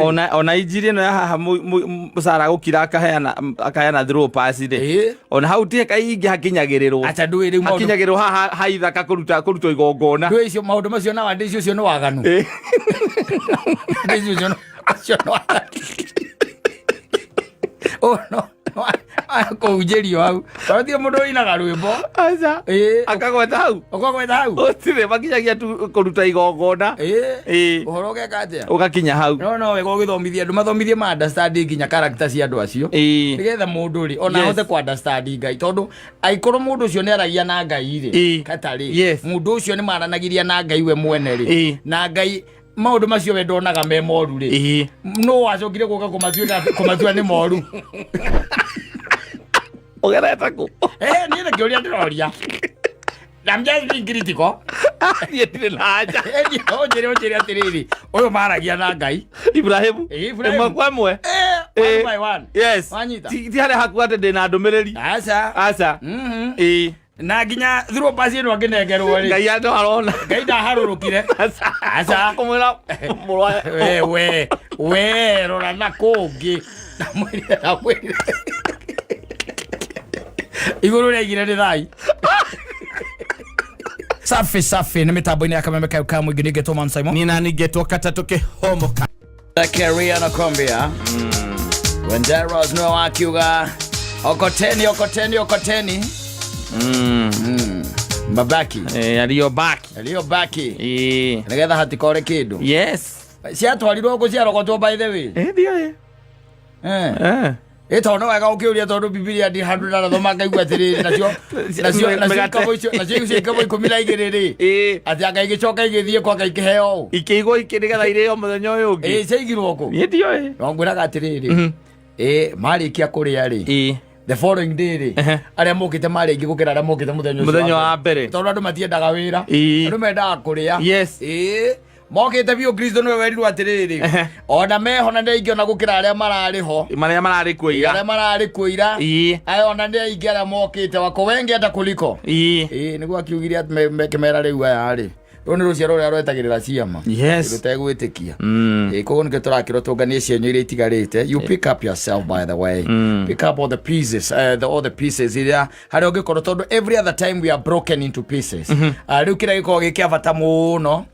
ona injiri no ya haha musara gukira akaheana throw pass ri ona hau tie kaingi hakinyagirirwo acha ndui ri hakinyagirirwo haha ithaka kuruta igongona ndui icio maundu macio na wandi icio no waganu ndui icio no oh no akoujerio hau twathie mundu inaga rwimbo acha akagweta hau otire makinyagia tu kuruta igongona uhoro gekaje ugakinya hau no wega ugithomithia andu mathomithie ma understand nginya character cia andu acio nigetha mundu ri ona hote ku understand Ngai tondu aikoro mundu ucio ni aragia na Ngai ri katari mundu ucio ni maranagiria na Ngai we mwene ri na Ngai maundu macio we ndonaga me moru ri no wacokire guka kumatua ni moru ogereta ku ni na kioria ndiroria I'm just being critical. Yetire naja. Ojere atiriri. Oyo maragia na Ngai. Ibrahimu. Mwakwamwe. One by one. Yes. Wanyita. Ti hale hakuate ndina ndumiriri. Acha. Na ginya throw pass ino akinengerwo ri. Ngai ando arona. Ngai ndaharurukire. Acha. Kumwira murwa. We rora na kungi. Namwire. Iguru regire ni thai. Safi na mitambo ina kama meka mwingi nigeto man Simon nina nigeto katatoke homoka la career na Colombia Wenderos no akiuga okoteni mabaki aliyobaki nigetha hatikore kindu yes cia twarirwo guciarogotwo by the way ndio eto no wega ukiuria tondu Biblia ndi handu na thoma ngaigua atiriri nacio kabo ikumira igiriri ati akaigicoka igithie kwa kaikiheo ikiigwo ikirigetha irio muthenya uyu ungi ciigirwo ku ndio ngwiraga atiriri marikia kuria ri the following day ri aria mukite maringi gukira aria mukite muthenya wa mbere tondu andu matiendaga wira andu mendaga kuria yes mokite bio Kristo no werirwo atiriri ona mehona ndi ingiona gukira aria marariho marari kuira ayo ona ndi ingiara mokite wako wengi ata kuliko niguo akiugiria mekemera riu ayari roni ruciaro ria rwetagirira ciama rutegwitikia koguo nike turakirwo tunganie cienyo iria itigarite you pick up yourself by the way pick up all the pieces all the pieces iria hari ungikorwo tondu every other time we are broken into pieces riu kira gikorwo gikiabata muno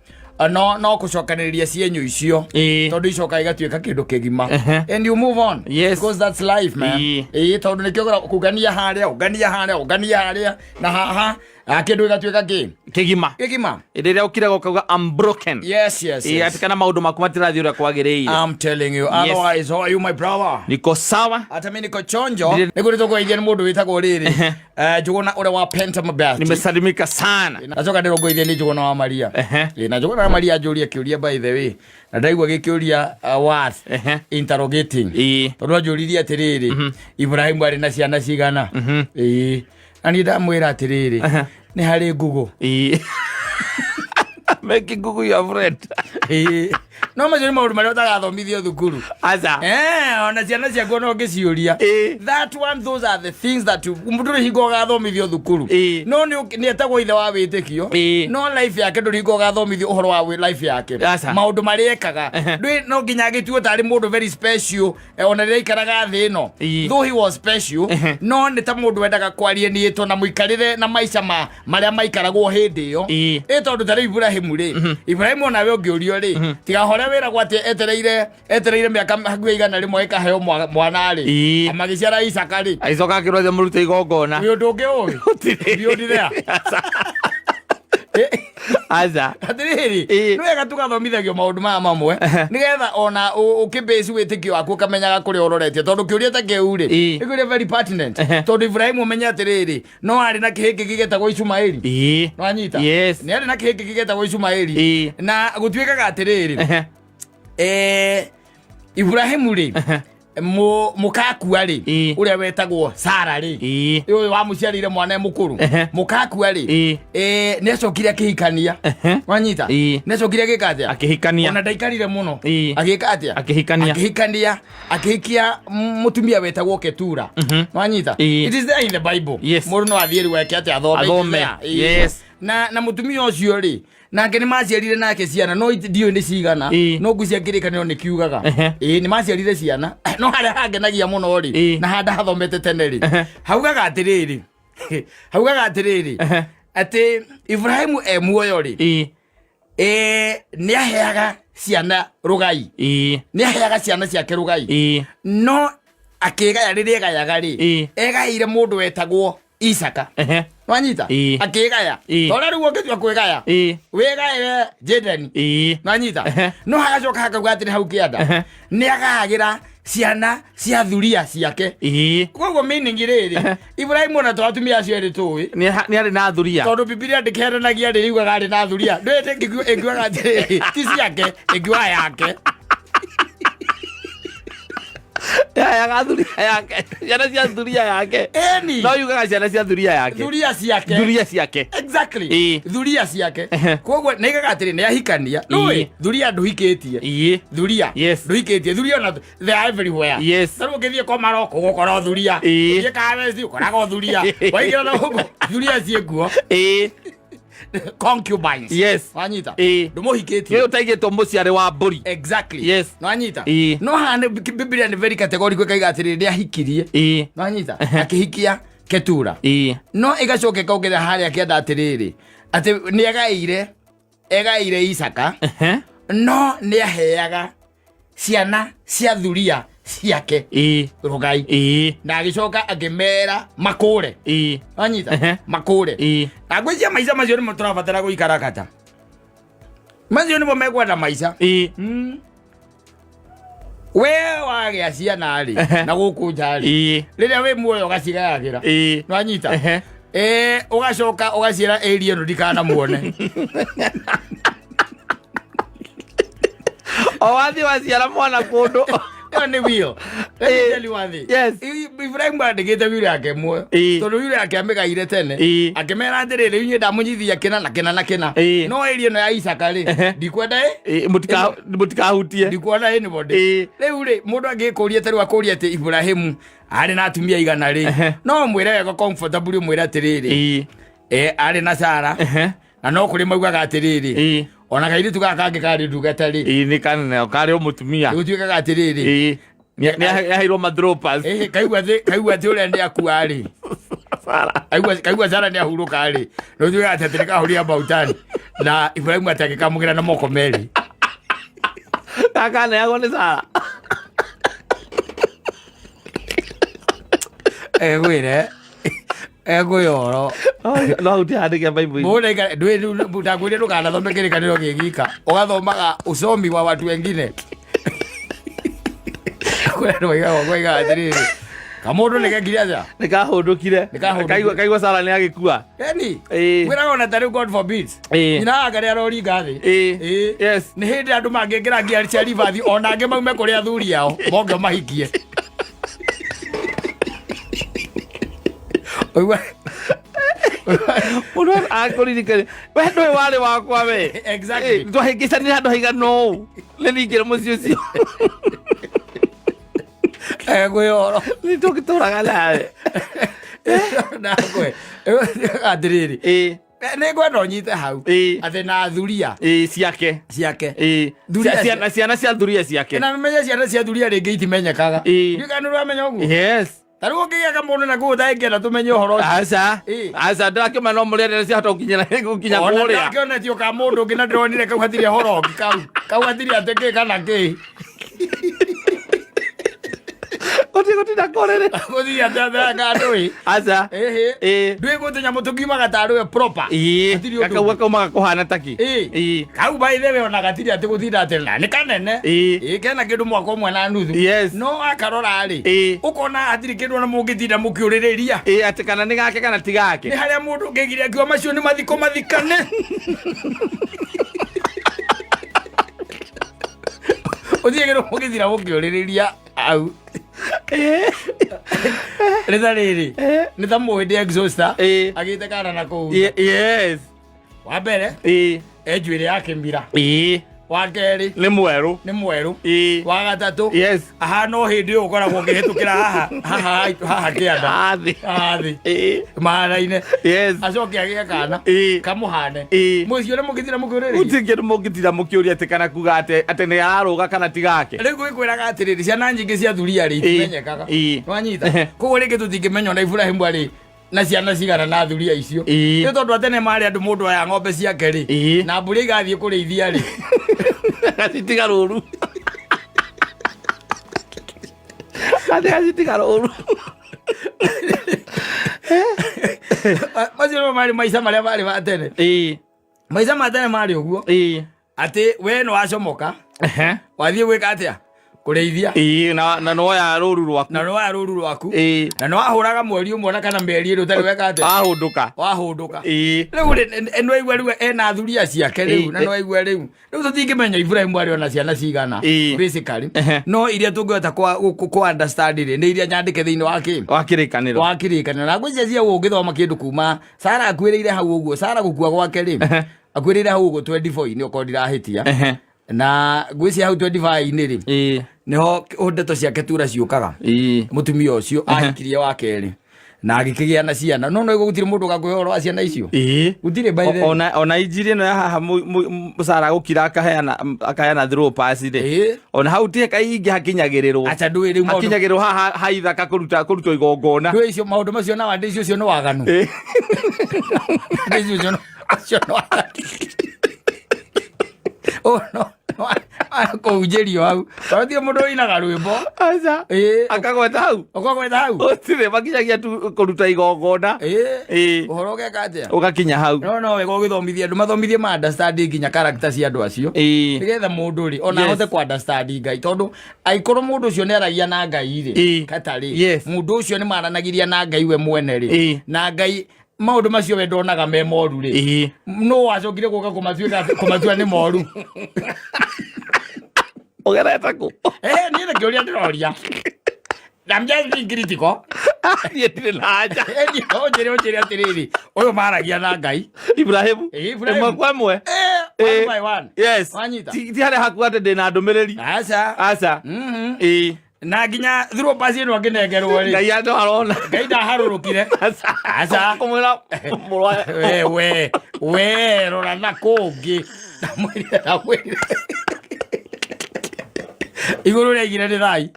no kucokaniriria cienyo icio tondu icoka igatuika kindu kigima and you move on because that's life man tondu nikio kugania haria na haha akindu igatuika kigima iriria ukire gukauga I'm broken yes atikana maundu maku matirathi uria kwagiriire I'm telling you otherwise how are you my brother niko sawa hata mimi niko chonjo nigurito kwa ije mundu witagwo riri juguna ure wa penta mabati nimesalimika sana nacoka ndirongoithie ni juguna wa Maria na juguna wa Maria ajuria kiuria by the way na ndaigua gikiuria worth interrogating tondu ajuririe atiriri Ibrahim ari na ciana cigana ani ndamwira atiriri ni hari ngugu make ngugu your friend no majori maundu maria utagathomithio thukuru acha ona ciana ciaguo no ngiciuria that one those are the things that mundu rihingo gathomithio thukuru no ni etagwo ithe wa witikio no life yake ndurihingo gathomithio uhoro wa life yake maundu maria ekaga ndui no nginya gituo tari mundu very special ona ria ikaraga thi no though he was special no ni ta mundu wendaga kwarie ni to na muikarire na maisha maria maikaragwo hindi iyo tondu tari Ibrahim ona we ungiurio ri tiga hore wira gwati etereire miaka hakuhe igana rimwe ikaheo mwana ri amagiciara Isaka ri aicoka akirwo the murute igongona uyu ndungi uyu there aza atiriri no wega tugathomithagio maundu maya mamwe nigetha ona ukibase witikio waku kamenyaga kuri ororetie tondu kiuria ta keuri iguria very pertinent tondu Ibrahim umenya atiriri no ari na kihiki gigetagwo Ishumaeli no anyita ni ari na kihiki gigetagwo Ishumaeli na gutwikaga atiriri Ibrahim ri mukakua ri uria wetagwo Sara ri uyu wa muciarire mwana mukuru mukakua ri necokire akihikania wanyita necokire gikatia akihikania ona ndaikarire muno agikatia akihikania akihikia mutumia wetagwo Ketura wanyita it is there in the Bible mundu no athieri weke ati athome na mutumia ucio ri nake ni maciarire nake ciana no ndio ni cigana no ngucia ngirikaniro ni kiugaga ni maciarire ciana no haria hangenagia muno ri na handa hathomete tene ri haugaga atiriri ati Ibrahimu muoyo ri ni aheaga ciana rugai ni aheaga ciana ciake rugai no akigaya riria gayaga ri egaire mundu wetagwo Isaka wanyita akigaya tora riu ngitwa kwigaya wigaire Jedeni wanyita no hagacoka hakagwatire hau kianda ni agagira ciana cia thuria ciake koguo meaning riri Ibrahimu na twatumia acio ri tuwi ni ari na thuria tondu Biblia ndikerenagia ri riugaga ari na thuria ndwete ngiguaga ti ciake ngigua yake ya gathuri yake yana cia thuria yake no yugaga ciana cia thuria yake thuria ciake exactly thuria ciake koguo neigaga atiri ni ahikania no thuria nduhikitie thuria nduhikitie thuria na they are everywhere taru ngithie ko maroko gukora thuria ye kawezi ukora thuria waigira na huko thuria ciekuo concubines wanyita ndumuhikitie yo taigetwo muciari wa mburi exactly wanyita no hane Biblia ni very categorical kaiga atiri ndi ahikirie wanyita akihikia Ketura no igacoke kaugera haria kienda atiriri ati ni egaire Isaka no ni aheaga ciana cia thuria ciake rugai na agicoka akimera makure wanyita makure agwejia maica macio ni turabatara guikara kata macio ni megwenda maica we wagia ciana ri na guku njari riria we muoyo gacigayagira wanyita ugacoka ugaciira area no ndikana muone o wathi waciara mwana kundu ni wio tell you one thing Ibrahimu andigite wile yake muoyo tondu wile yake amegaire tene akimera atiriri unye ndamunyithia kina na kina no area no ya Isaka ri ndikwenda mutikahutie ndikwenda ni bode riu ri mundu angikuria tari akuria ati Ibrahimu ari na atumia igana ri no mwire wega comfortable mwire atiriri ari na Sara na no kuri maugaga atiriri ona kairi tukaka kari ndugata ri ni kanene kari umutumia utuikaga atiriri ni hairo madropas kaigua ule ndi akuari Sara kaigua Sara ndi ahuruka ri no tuikaga atirika huria bautani na Ibrahimu atakamugira na moko meri kakane yago ni Sara gwire yoro no uti handike Bible mbona ndwe ndagwire ndukana thome kirikaniro gigika ugathomaga usomi wa watu wengine kwero iga atiriri kamundu nikagiria nikahundukire kaigua Sara ni agikua wira ona tari God forbid ina agaria rori ngathi ni hindi andu mangingira ngia cia rivathi ona nge maume kuria thuri yao monge mahikie Uno akoririkane we ndwe wale wakwa we exactly twahingicanire handu haigano ni ningire mucio cio gwiyoro ni tugituraga nawe nakwe atiriri ni ngwenda unyite hau ati na thuria ciake ciana cia thuria ciake na menye ciana cia thuria ringi itimenyekaga ndikanu rwamenya uguo tarugo kiga mundu na guthaingera tumenye uhoro asa ndakima no murere cia hota ukinyira gukinya kuria ona kiona tio ka mundu ngina ndronire kau hatiri horo kau hatiri ateke kana ki goti ndakorere goti atata ngandui asa ndui gutinya mutukima gataru proper kakau kaumaga kuhana taki kau by the way ona gatiri ati guthinda atena ni kanene kena kindu mwako mwe na nuthu no akarora ari ukona atiri kindu na mungithinda mukiuririria ati kana ni gake kana ti gake ni haria mundu ngigiria kio macio ni mathiko mathikane uthigero mungithira mukiuririria au Rita riri ni ta mwende exhauster agite kana na kou wa mbere njuire yake mbira wa keri ni mweru wa gatatu yes aha no hindi ukoragwo ngihitukira haha kianda athi mara-ine yes acoke agia kana kamuhane mucio ni mugithira mukiriri utingi mugithira mukiuria ati kana kuga ati ni araruga kana tigake riu gwikwiraga atiriri ciana nyingi cia thuria ri itimenyekaga nwanyita koguo ringi tutingimenya na Ibrahimu ari na ciana cigana na thuria icio ni tondu atene mari andu mundu aya ng'ombe ciake ri na mburi igathie kurithia ri acitiga ruru acitiga ruru macio mari maisha maria bari batene maisha matene mari uguo ati we no acomoka wathie gwika atia kureithia na no ya ruru rwaku na no ahuraga mweri umwe na kana meri ri utari weka atia wahunduka riu eno igwa riu ena thuria ciake riu na no igwa riu tutingimenya Ibrahimu ari ona ciana cigana basically no iria tungihota ku understand ri ni iria nyandike thiini wa kirikaniro na ngwicia cia ungithoma kindu kuma Sara akwiriire hau uguo Sara gukua gwake ri akwiriire hau uguo 24 ni ukondira hitia na ngwicia hau 25 ri niho ndeto ciake tura ciukaga mutumia ucio ahikirie wa keri na agikigia na ciana no gutire mundu gakwihoro wa ciana icio gutire by the ona injiri no ya haha Sara gukira akaheana through pass ri ona hau tie kaingi hakinyagirirwo acha ndui ri hakinyagirirwo haha haithaka kurutwo igongona ndui icio maundu macio na wandi icio no waganu ndui icio no oh no akoujerio hau twathie mundu inaga rwimbo acha akagweta hau otire makinyagia tu kuruta igongona uhoro geka atia ugakinya hau no we gogithomithia andu mathomithie ma understand nginya character cia andu acio nigetha mundu ri ona hote ku understand Ngai tondu aikoro mundu ucio ni aragia na Ngai ri katari mundu ucio ni maranagiria na Ngai we mwene ri na Ngai maundu macio we ndonaga me moru ri no wacokire guka kumatua ni moru ogereta ku ni na kioria ndiroria namja critical ni tire na haja ni ojere atiriri uyu maragia na Ngai Ibrahimu mwamwe by one yes wanyita ti hare haku ate ndina ndumiriri acha na nginya through pass ino nginengerwo ri Ngai ando arona Ngai ndaharurukire acha kumwira murwa we rora na kungi mwire iguru regire ni thai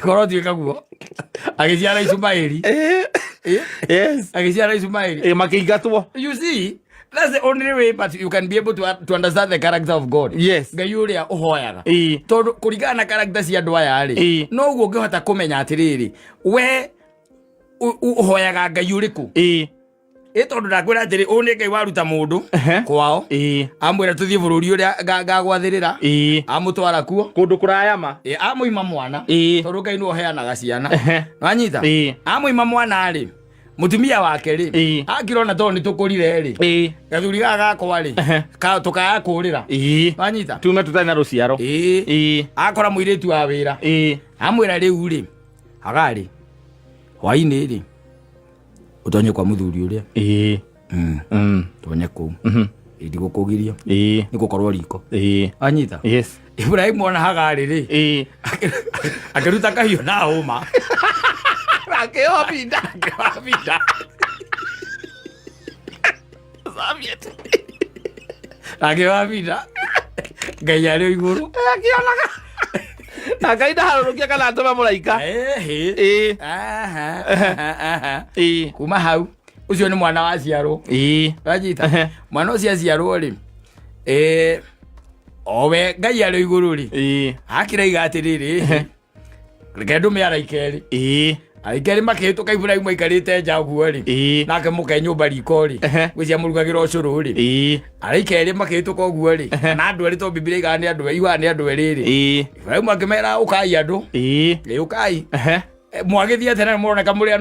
koroti kaguo agiciara Ismaili yes agiciara Ismaili makiingatwo you see that's the only way but you can be able to understand the character of God yes Ngai uria uhoyaga tondu kurigana na character cia andu aya ri no uguo ngihota kumenya atiriri we uhoyaga Ngai uriku tondu ndakwira atiri une Ngai waruta mundu kwao amwira tuthie bururi uria ngagwathirira amutwara kuo kundu kurayama amuima mwana tondu Ngai no heanaga ciana wanyita amuima mwana ri mutumia wake ri akirona tondu ni tukurire ri gathuri gakwa ri tukaya kurira wanyita tume tutari na ruciaro akora muiritu wa wira amwira riu ri agari hwaini ri utonye kwa muthuri uria tonye ku ndigũkũgiria nĩgũkorwo riko anyita Ibrahimu ona hagari ri akiruta kahiũ na hũma akĩobinda akĩobinda Ngai arĩ igũrũ akĩonaga na Ngai ndaharũrũkia kana atũme mũraika kuma hau ucio ni mwana wa ciarwo anyita mwana ucio aciarwo ri owe Ngai arĩ igũrũ ri akiraiga atiriri reke ndume araikeri aikeri makihituka Ibrahimu aikarite nja guo ri nake muke nyumba riko ri gwicia murugagira ucuru ri araikeri makihituka guo ri na andu eri to Biblia igani andu igani andu eri ri Ibrahimu akimera ukai andu ukai mwagithia tena muroneka muri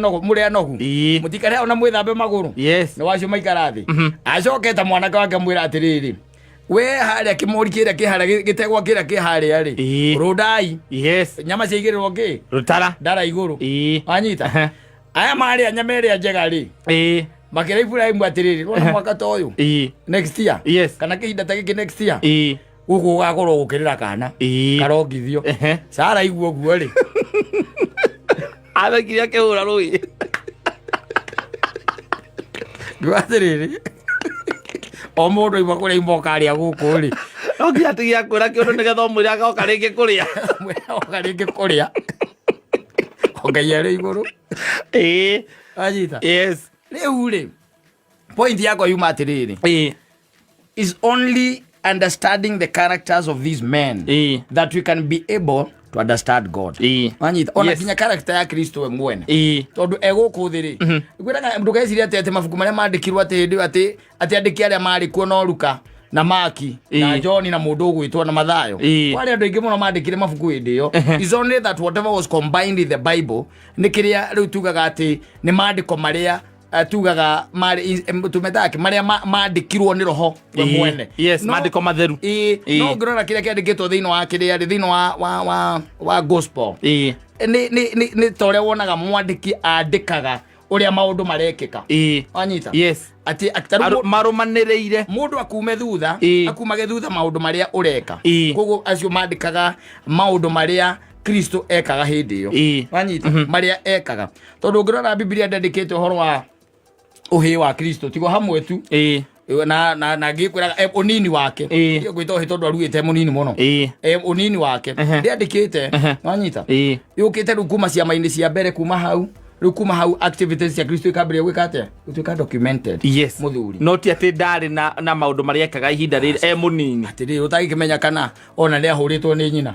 anogu mutikare ona mwithambe maguru ni wacio maikara thi acoketa mwanake wake mwira atiriri we haria kimori kira kiharia gitegwa kira kiharia ri rudai nyama ciigirwo ngi rutara ndara iguru anyita aya mari nyama ria njega ri makira Ibrahim atiriri rona mwaka toyo next year kana kihinda ta giki next year guku gakoro gukirira kana karongithio Sara iguo guo ri athekire akihura rui gwatiriri o mundu igwa kuria imoka ria guku ri okia tigia kwira kiundu nigetha mwira agoka ringi kuria oka ringi kuria ongayere iguru ajita yes riu ri point yako yuma atiriri is only understanding the characters of these men that we can be able to understand God. Anyita ona kinya character ya Kristo we mwene tondu eguku thiri gwiraga ndugeciria ati mabuku maria mandikirwo ati andiki aria mari kuo no Luka na Maki na John na mundu ugwitwo na Mathayo wale andu ingi muno mandikire mabuku hindi yo is only that whatever was combined in the Bible nikiria riu tugaga ati ni mandiko maria tugaga mari tumetake maria mandikirwo ni roho we mwene mandiko matheru no ngirora kiria kiandikitwo thiino wa kiria thiino wa gospel ni tore wonaga mwandiki andikaga uria maundu marekika anyita ati marumaniriire mundu akume thutha akumage thutha maundu maria ureka koguo acio mandikaga maundu maria Kristo ekaga hindi yo anyita maria ekaga tondu ngirora Biblia ndandikite uhoro wa uhi wa Kristo tigo hamwe tu na gikwiraga unini wake iyo gwito hitondu aruite munini muno unini wake ndiandikite wanyita yukite rukuma cia maini cia mbere kuma hau rukuma hau activities cia Kristo ikambire gwikate utuika documented muthuri noti ati ndari na maundu maria ekaga ihinda riri munini atiri utagikimenya kana ona ni ahuritwo ni nyina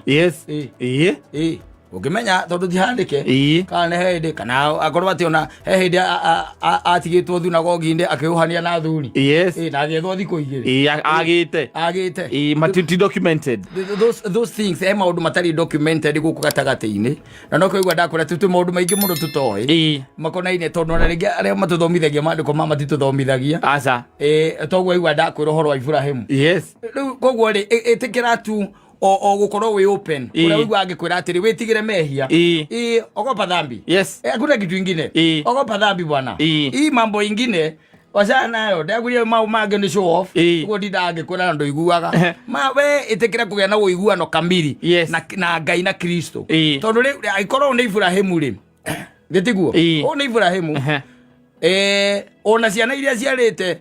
ukimenya tondu tihandike kana hindi kana akorwo ati ona hindi atigitwo thunagogi-inde akiuhania na thuri na agethwo thiku igiri agite matiti documented those things maundu matari documented guku gatagati-ini na no kuigwa ndakura tutu maundu maingi muno tutoi makonaine tondu na ringi aria matuthomithagia mandiko matituthomithagia aca toguo igwa ndakwira uhoro wa Ibrahimu koguo ri itikira tu o gukorwo we open ura wigwa angikwira atiri witigire mehia ogopa dhambi hakuna kitu ingine ogopa dhambi bwana hii mambo ingine wachana nayo ndagurie mau mage ni show off ugo ndindange kwira ndo iguaga we itikira kugia na uiguano kamili na Ngai na Kristo tondu ri ikorwo ni Ibrahimu ri gitiguo o ni Ibrahimu ona ciana iria ciarite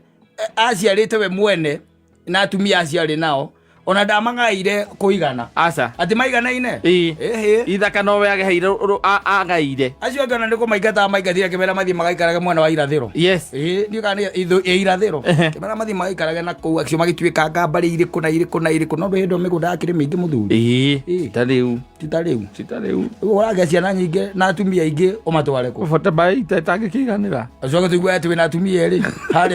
aciarite we mwene na atumia aciari nao ona ndamangaire kuigana aca ati maiganaine ithaka no we ageheire agaire acio ngana ndiko maigata maigathira kimera mathi magaikaraga mwana wa irathiro ndio kana irathiro kimera mathi magaikaraga na kuu acio magituika ngambari iriku na iriku na iriku no ndo migunda akiri mingi muthuri titariu urage ciana nyingi na atumia ingi umatware ku bota bai tatangikiganira acio gatuigwa ati we na atumia eri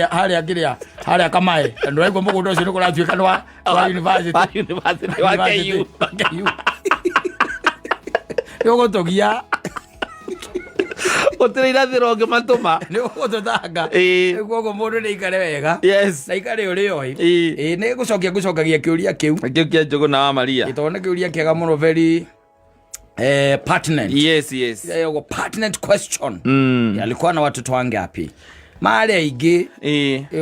haria kiria haria kamae ndo aigwa mugunda ucio niko ratuika wa university wa KU yogo togia otire irathiro nge matuma ni gututanga gugo mundu ni ikare wega na ikare uri oi ni gucokagia kiuria kiu kia Njogu na wa Maria itone kiuria kiega muno very pertinent yogo pertinent question alikuwa na watoto wangapi mari aige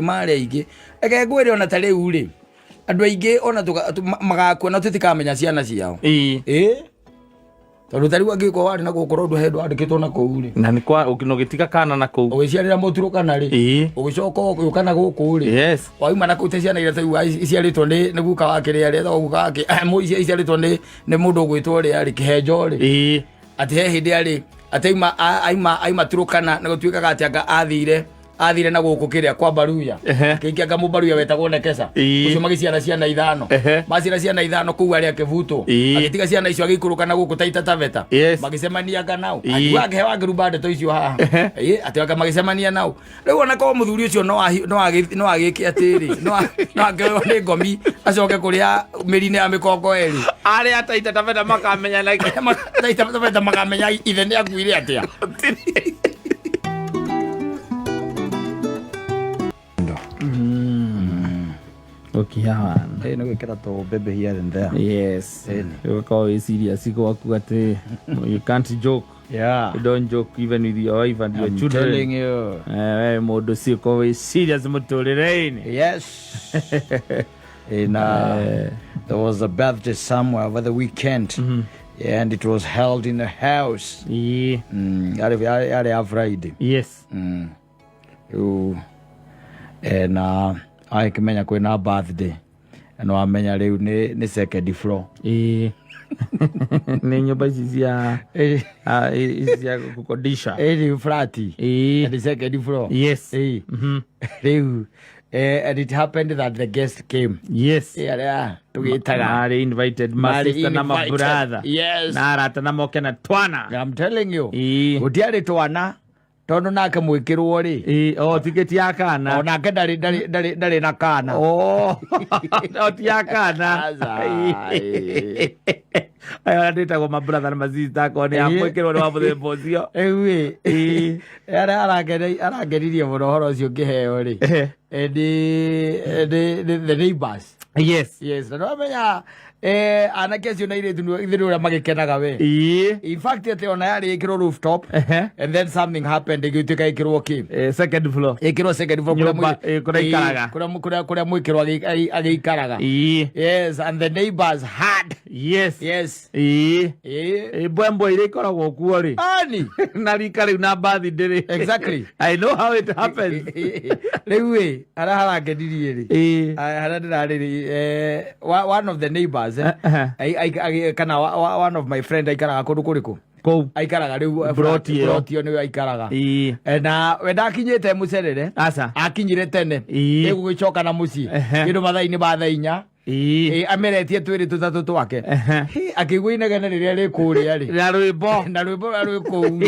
mari aige egegwire ona tare uri andu aingi ona magakuona tutikamenya ciana ciao tondu tariu angikwo wari na gukorwo ndu hendu andikitwo na kuu ri na ni kwa ukinogitika kana na kuu ugiciarira muturo kana ri ugicoka ukana guku ri wauma na kuu te ciana ira tariu iciaritwo ni guka wa kiria ri guka wake mu iciaritwo ni mundu ugwitwo ri ari kihenjo ri ati he hindi ari ati aima turukana na gutuikaga ati anga athire na guku kiria kwa Baruya kikianga Mubaruya wetagwo Nekesa ucio magiciana ciana ithano macira ciana ithano kuu ari akivuto agitiga ciana icio agikuruka na guku Taita Taveta magicemania nganao ati hewa gruba ndeto icio haha ati waka magicemania nao riu ona ko muthuri ucio no agiki atiri no angeo ni ngomi acoke kuria mirine ya mikongo eri ari Taita Taveta makamenya na Taita Taveta makamenya ithe ni akuire atia Okay, hawa. No gwikira to bebe here and there. Yes. You call it serious. You can't joke. Yeah. You don't joke even with your wife and your children. I'm telling you. Modo si ko serious mutorerain. Yes. There was a birthday somewhere over the weekend. Yeah, and it was held in a house. Yeah. Friday. Yes. And I kimenya kwina birthday. And wamenya riu ni second floor. Ni nyumba cia kukodisha. Flat. And the second floor. Yes. Riu and it happened that the guest came. Yes. Mari invited my sister na my brother. Yes. Na arata na moke na twana. I'm telling you. Gutiari twana. Tondu nake mwikirwo ri. Tiketi ya kana. Nake ndari na kana. Ti ya kana. Aya ndetagwo my brother na my sister ko ni amwikirwo ni wa muthemba ucio. Arangeririe muno horo ucio ngiheo ri. The neighbors. Yes. Na nomenya anake acio na iretu ithiru ria magikenaga we. In fact ate ona yari ikiro rooftop and then something happened igituika ikirwo ki second floor. Ikirwo second floor kuria mwikirwo agiikaraga. Yes, and the neighbors had. Yes. Bwembo ile ikoragwo kuo ri. Ani na rika riu na bathi ndiri. Exactly. I know how it happens. Riu we arahangenirie ri. One of the neighbors kana one of my friend aikaraga kundu kuriku kou aikaraga riu brotio niwe aikaraga na we ndakinyite mucerere akinyire tene igugicoka na mucii kindu mathaini ba thainya ameretie twiri tutatu twake akigwa inegene riria rikuria ri na rwimbo rwikou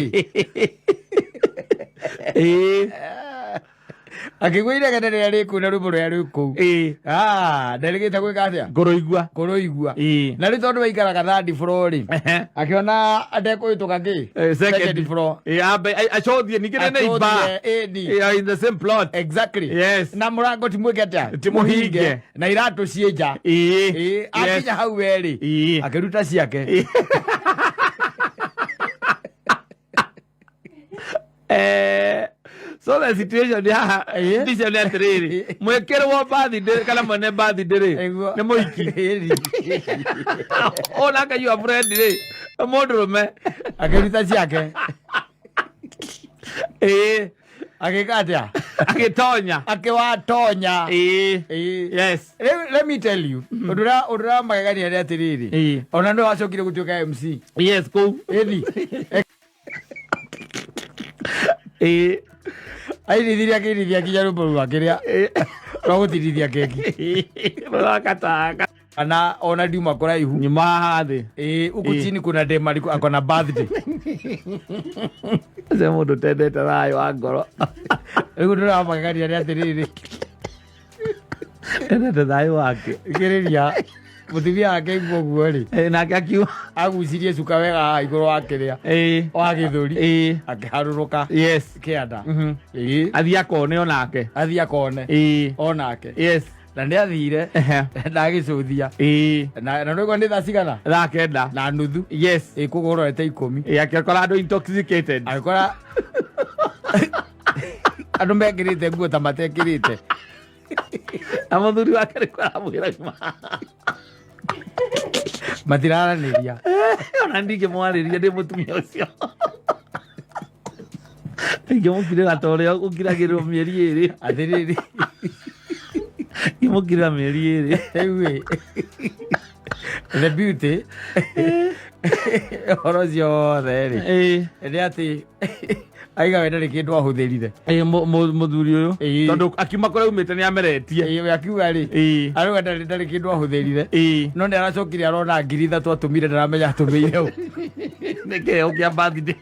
akigwa inegene riria rikuna rwimbo ruria rwikou ndarigite gwika atia kuroigua na riu tondu waikaraga third floor ri akiona ndekuhituka ki second floor acothie ningire neighbor in the same plot. Exactly. Yes. Na murango timwike atia timuhinge na iratu cienja akinya hau weri akiruta ciake so the situation ya this is not really mwekero bathi kana mwene bathi ndiri ni muiki ona ka you friend ri modrume akiruta ciake agikatia agitonya akiwatonya yes. Let me tell you udura magagani ya atiriri ona ndo wacokire gutuika MC. Yes ko airithiria kirithia kinya rumbo rwakiria rwagutithithia keki rwakataka ana ona ndiuma kuraihu nyuma hathi uku chini kuna dema akona birthday ze mundu tendete rayo wa ngoro riu ndura magagani ya atiriri tendete rayo wake kiriria mutumia wake iguo ri nake akiu agucirie cuka wega iguru wakiria wa githuri akiharuruka kianda athia kone onake yes na ndi athire ndagicuthia na ndigwa ndi thaa cigana thaa kenda na nuthu yes kugororete 10 akikora andu intoxicated akikora andu mekirite nguo ta matekirite amuthuri wake ariko aramwira matiraraniria ona ndingimwariria ndi mutumia ucio ingimukire gatore ukiragirwo mieri iri athiriri imukira mieri iri ewe the beauty orocio theri ndi ati aiga wenda ri kindu ahuthirire muthuri uyu tondu akiuma kore umite ni ameretie akiuga ri aruga ndari kindu ahuthirire no ndi aracokire arona 3,000 atumire ndaramenya atumire u nike ukia birthday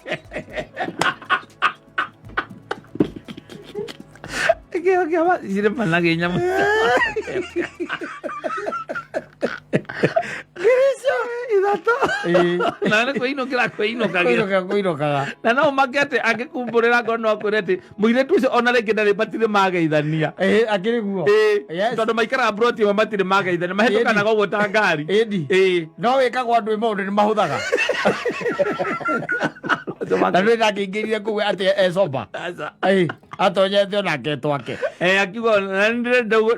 okay apa sire panage nyamu Grisho irato na nä kwä inå kaga na no make atä angä kumbå rä ra ngono akwä atä må irä tu å cio ona rä ngä ndarä matirä mageithania akĩrĩ guo tondå maikaraga broti ĩmwe matirä mageithania mahätå kanaga å guo ta ngari no wä kagwo andå ä maå ndå nä mahå thaga na nä nake ingä rire kå atä ecoba atonyete onake twake akiuga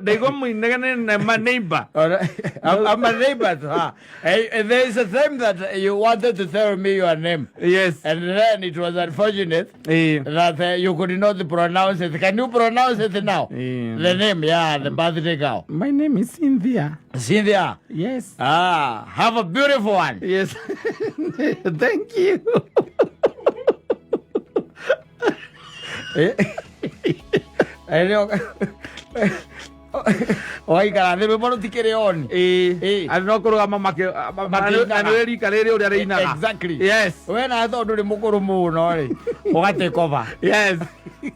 ndaigua må inegene na maneighbor I'm a neighbor. There is a time that you wanted to tell me your name. Yes. And then it was unfortunate that you could not pronounce it. Can you pronounce it now? The name, the birthday girl. My name is Cynthia. Cynthia? Yes. Have a beautiful one. Yes. Thank you. Oigara nä rwä mbo rå tikä rä oni arä no kå rå gama anä rä rika rä rä å rä a rä inaga we na tondå rä må kå rå må no rä å gatä koba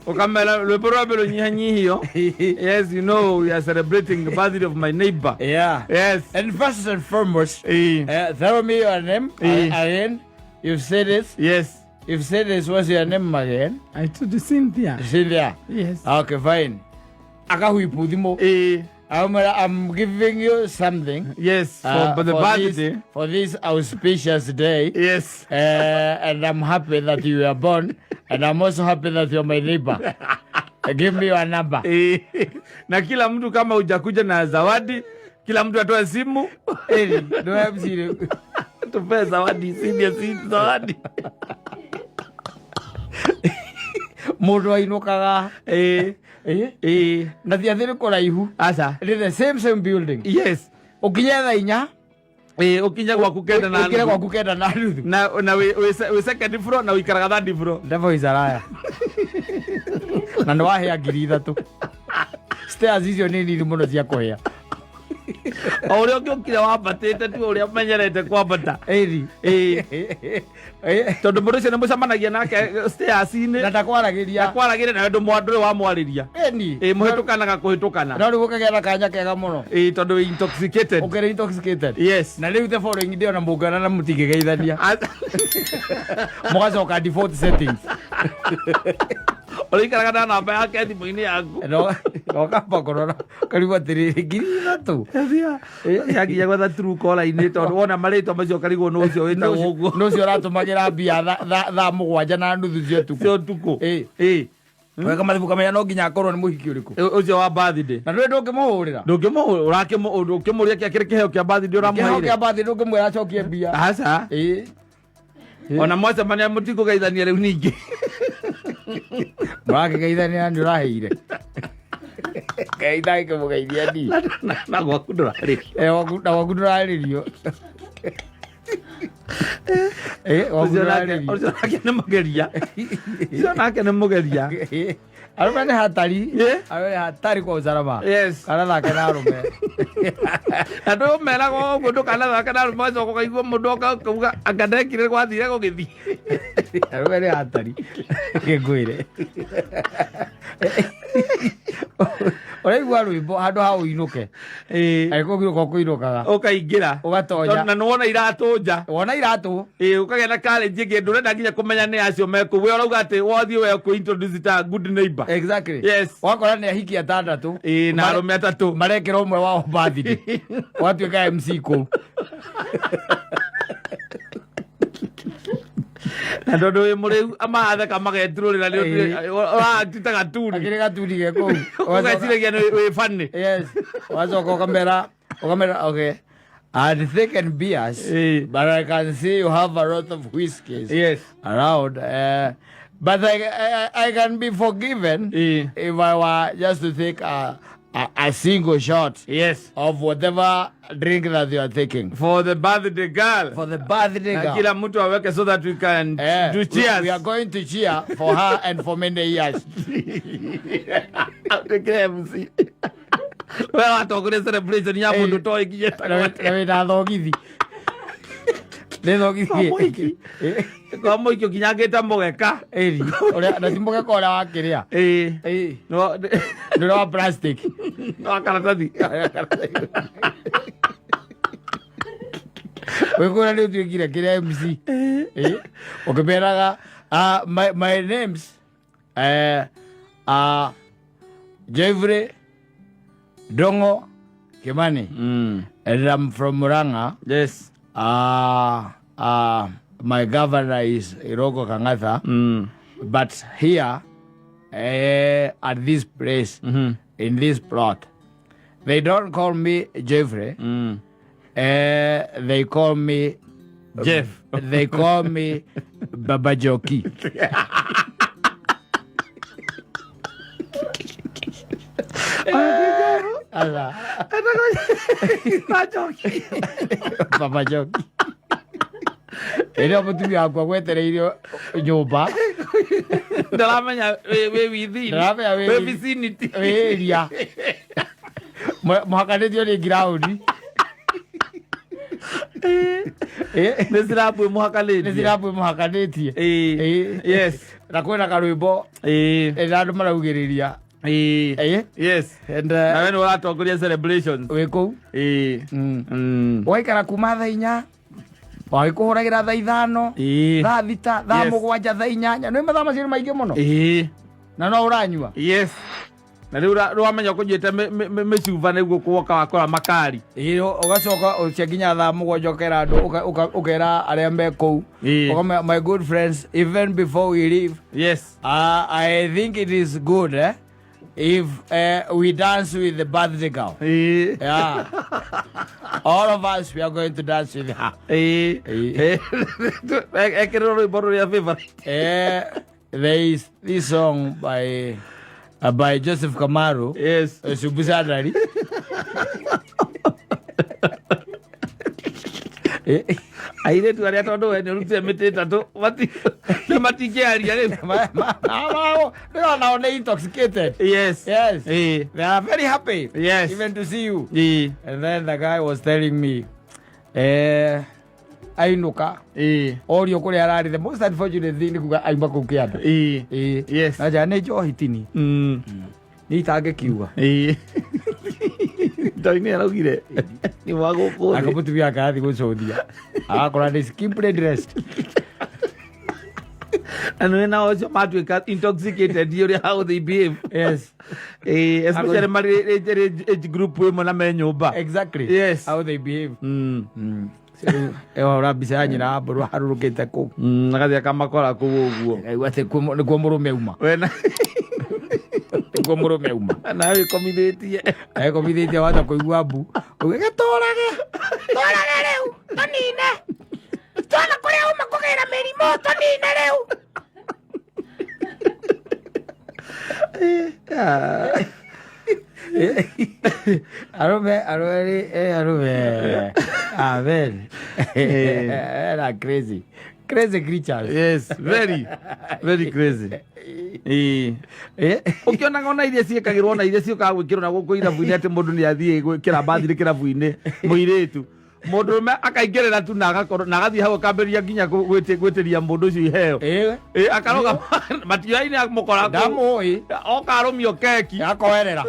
å kamera rwä mbo rwa mbä rå nyihanyihio yes you know we are celebrating the birthday of my neighbor and first and foremost tell me your name again. You've said it. Yes. You've said this. What's your name again? I told you Cynthia. Cynthia. Yes. Okay, fine. Akahuipu dimo. I'm giving you something. Yes, for the birthday. For this auspicious day. Yes. And I'm happy that you were born. And I'm also happy that you're my neighbor. Give me your number. Na kila mtu kama hujakuja na zawadi, kila mtu atoe simu. No MC. Tupe zawadi, zawadi. Mundu ainukaga na thiathä kå raihu the same building. Yes. Ukinye thaa inya ukinya gwaku kenda na nuthu na wä second floor na wä ikaraga third floor. Ndevo icaraya na nä wahä a 3,000 stairs icio nä nini må no cia kå hä a o å rä a å ngä å kire wambatä te tu å rä a menyerete kwambata tondå må ndå å cio nä må cemanagia nake stairs-inä na ndakwaragä ria na ndå ndå wamwarä ria må hä tå kanaga kå hä tå kana no rä gå kagä na kanya kega må no tondå intoxicated. Ũkĩrĩ intoxicated. Yes. Na rĩu the following day ona mũngana na mũtingĩ geithania mũgacoka default settings å rä ikaraga na namba yake thimå-inä yaku no kamba kårora karigwo atä rä rä 3,000 yakinya gwetha true caller-inä tondå wona marä twa macio karigwo nå cio wä tagwo å guo no cio ratå magä ra mbia thaa 7 na nuthu cia tukå wega mathibu kamenya no nginya akorwo nä må hiki å rä kå å cio wa birthday na ndå ngä må hå rä ra å kä må rä a kä akä rä kä heo kä a birthday å ramå kä a birthday ndå ngä mwä ra acokie mbia aca ona mwacemania må tikå geithania rä u ningä mwakä geithania nä å rahä ire geitha kä må geithia ndi na gwaku ndå rarä na gwaku ndå rarä rio å cio nake nä må geria cio nake nä må geria arume nä hatari kwa usalama kana thake na arume na ndå meraga å guo ndå kana thake na arume acoka kaigua må ndå akauga anga ndekire gwathire gå gä thiä arume nä hatari gä ngwä re å raigua rwä mbo handå ha å inå ke agä kå girå ka å kå inå kaga å kaingä ra å gatonya na nä wona iratå nja wona iratå å kagä na karĩnji ä ngä ndå renda nginya kå menya nä acio mekå we å rauga atä wathiä we kå introduce ta good neighbor. Exactly. Yes. Wakora nä ahiki atandatå na arå atatå marekä ra å mwe wao birthday watuä ka MC kå na ndå wä må rä u amatheka magetirå rä ra ratita gaturi akä rä gaturi ge kå u ũgeciragia wä bani wacoka å kamera okay. And thick and beers, but I can see you have a lot of whiskeys around. But I can be forgiven if I were just to take a single shot of whatever drink that you are taking. For the birthday girl. For the birthday girl. Kila mtu aweke so that we can do cheers. We are going to cheer for her and for many years. We watongore celebration ya mundu toy kinyeta na we na thogithi nä thogithi kwa må ikio kinyangä te må geka na ti må geka å rä a wakä rä a nä wa plastic no karatathi Wekora leo tuikira kile MC. Okeberaga my names Jeffrey Dongo Kimani. And I'm from Muranga. Yes. My governor is Iroko Kangatha. But here at this place, in this plot, they don't call me Jeffrey. They call me Jeff. They call me Baba Joki. Baba Joki. Eno mutumia wakwa gwetereire nyumba. Ndaramenya we within. We vicinity. Area. Muhakanĩtio nĩ ground. Nĩ sirabu muhakanĩtie. Yes. Na kwĩna karwĩmbo. Andũ maraugĩrĩria. Yes. And na wena ũratongoria celebrations. Wĩ kũu. Waikara kuma thaa 4. Waikuhuragira thaa 5. Thaa 6. Thaa 7. Thaa 8. Nĩ mathaa macio maingĩ mũno. Na no ũranyua. Yes. Na rĩu rwamenya kũnyita mĩcuba nĩguo kuoka wakora makari. Ũgacoka ũciakinya thaa 7 ũkera andũ ũkera arĩa me kũu. My good friends, even before we leave. Yes. I think it is good if we dance with the birthday girl. Yeah. All of us, we are going to dance with her. There is this song by Joseph Kamaru. Yes. Subusadari. Aire tu aria tondu we nurute miti tatu mati kiaria ni they are now intoxicated. Yes. They are very happy. Yes. Even to see you. And then the guy was telling me ainuka orio kuri arari the most unfortunate thing kuga aimba ku kianda. Yes. Aja ne jo hitini. Ni tage kiuga. Ndoini araugire ni wago ko akabutu bia kathi gucothia akora ni simply dressed. And when I was intoxicated, you know how they behave. Yes. Especially my age group women na menyoba. Exactly. Yes. How they behave. Ora bisanya na bro harurukite ku. Nagathia kamakora ku uguo. Gwate ni kwa murume uma. Wena. Kwa murume uma. Na we community. Community wata kuigua bu. Ugetorage. Torage leo. Tonine. Tona kore uma kugera merimo tonine leo. Arume. Amen. Era crazy creatures. Yes, very crazy. Ukiona ngona iria ciekagirwo na iria ciokaga gwikirwo na guku irabu-ini ati mundu ni athie gwikira bathiri kirabu-ini muiritu mundu akaingirira tu na agakorwo na agathie hau akamberia nginya gwitiria mundu ucio iheo akaroga matio-ini amukora ndamui okarumio keki akoerera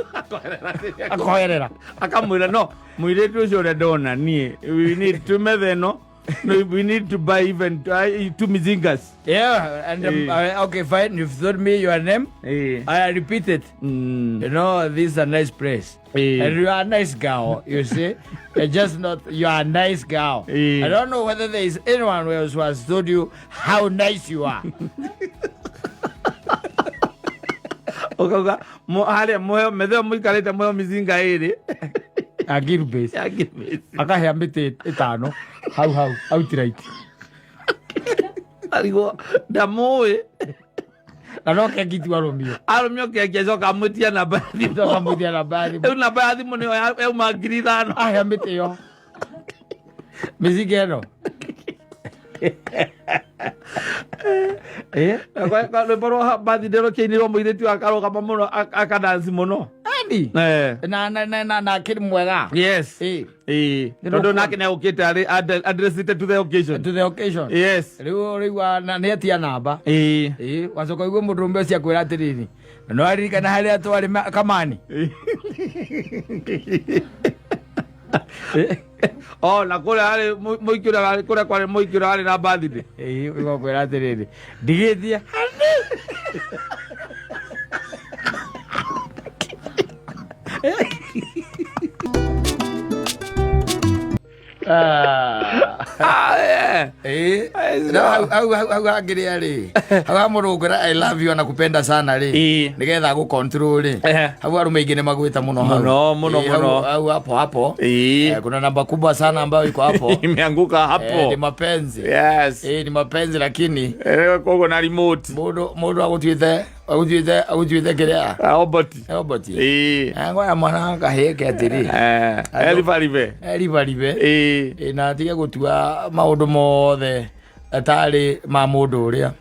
akamwira no muiritu ucio ndona nie we need to metheno. No, we need to buy even 2 mizingas. Yeah, and okay, fine. You've told me your name. I repeat it. You know, this is a nice place. And you are a nice girl, you see. Just not, you are a nice girl. I don't know whether there is anyone else who has told you how nice you are. Okay, hale medeo muikarete moyo mizinga iri. Agirubase. Akahea miti 5 hau outright. Arigo ndamuwi na no keki tu arumio keki coka mutia na bathi eu na bathi muno eu magiri 5 ahea miti yo mizinga no kwa leporo bathi ndero kiniro muiretu akaroga muno akadansi muno Andy na kid mwega. Yes. Tondu nake ne ukite address it to the occasion. Yes. Riu na ne atia namba. Wacoka igwe mudumbe ucio akwira atiriri no aririkana haria twari kamani. Oh, na kule ale muikira kule kwa muikira ale na birthday. Iko kwa atiriri. Digithia. Au agire ari au murugura I love you na kupenda sana ri nigetha gu control ri au arume ingine magwita muno muno au hapo kuna namba kubwa sana ambayo iko hapo imeanguka hapo ni mapenzi ni mapenzi lakini kogo na remote mudu agutwithe kiria oboti ngoya mwana kaheke atiri elivarive na tiga gutua maundu mothe atari ma mundu uria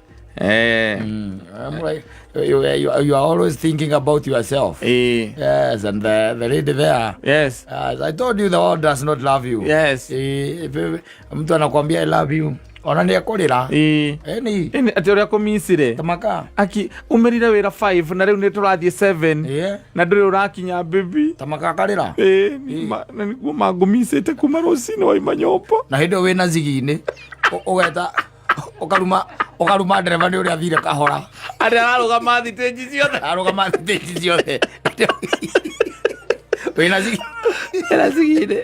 you are always thinking about yourself. Yes, and the lady there. Yes. I told you the world does not love you. Yes. Mtu anakuambia I love you. Ona ni akorira. Eni ati uria kumisire. Tamaka. Aki umerira wira 5 na riu ni turathie 7. Na nduri urakinya baby. Tamaka akarira. Na niguo mangumisite kuma rucini wa imanyopa. Na hindo wina zigini. Ugeta ukaruma ndereva ni uria thire kahora. Ari ararugama thitĩnji ciothe. Arugama thitĩnji ciothe. Wina zigini.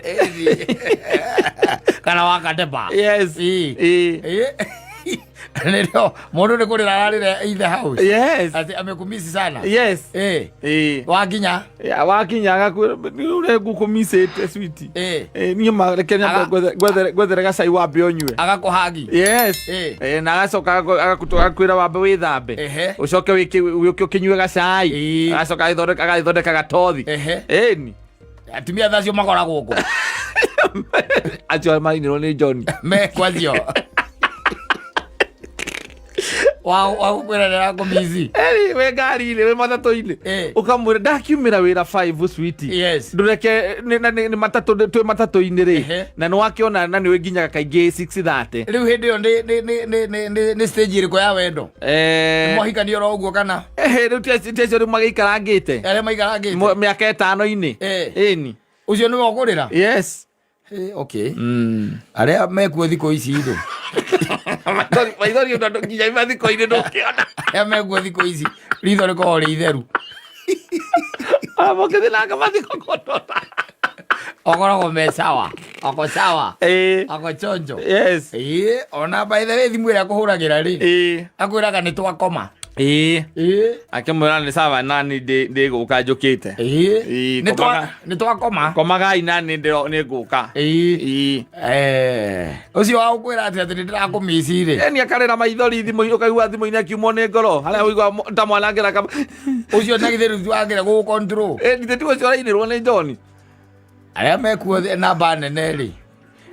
Kana wakateba. Yes. Ndio mundu ni kurira ararire in the house. Yes. Ati amekumisi sana. Yes. Wakinya. Ya wakinya agakwira ure gukumisite sweet. Ni marekenya gwethere gacai wambe onywe. Agakuhagi. Yes. Na agacoka agakutoka kwira wambe withambe. Ucoke wiki ukinywe gacai. Agacoka agithondeka gatothi. Ni. Atumia thacio makora guku. Acho mainiro ni John. Me kwazio. Wow, kwera ndera kumizi. We ngari ile we matatu-ini. Ukamwira ndakiumira wira 5 sweetie. Yes. Ndureke ni matatu twe matatu-ini ri. Na ni wakiona na ni we nginyaga kaingi 6:30. Riu hindi yo ni stage iriko ya wendo. Mohika ni oro uguo kana. Riu tiacio ri magaikarangite. Ari maikarangite. Miaka 5-ini. Eni. Ucio ni wokurira? Yes. Okay. Aria mekuo thiko ici ndo. Maithori ndo nginya imathi koine ndukiona. Ya mekuo thiko ici. Ritho riko ri itheru. Mokethi na ngamathi kokotota. Okoro me sawa. Oko sawa. Oko chonjo. Yes. Ona by the way thimu ria kuhuragira ri. Akwiraga ni twakoma. Akimwira ni sawa nani ndi guka njukite. Ni twakoma. Komaga inani ni guka. Ucio wa ukwira ati ndirakumicire. Ni akarira maithori thimu ukaigua thimu ina kiumo ni ngoro. Haria uigua ta mwanangira kama. Ucio na githeru twagira gu control. Ni tetigo cio rainirwo ni John. Aria mekuo namba nene ri.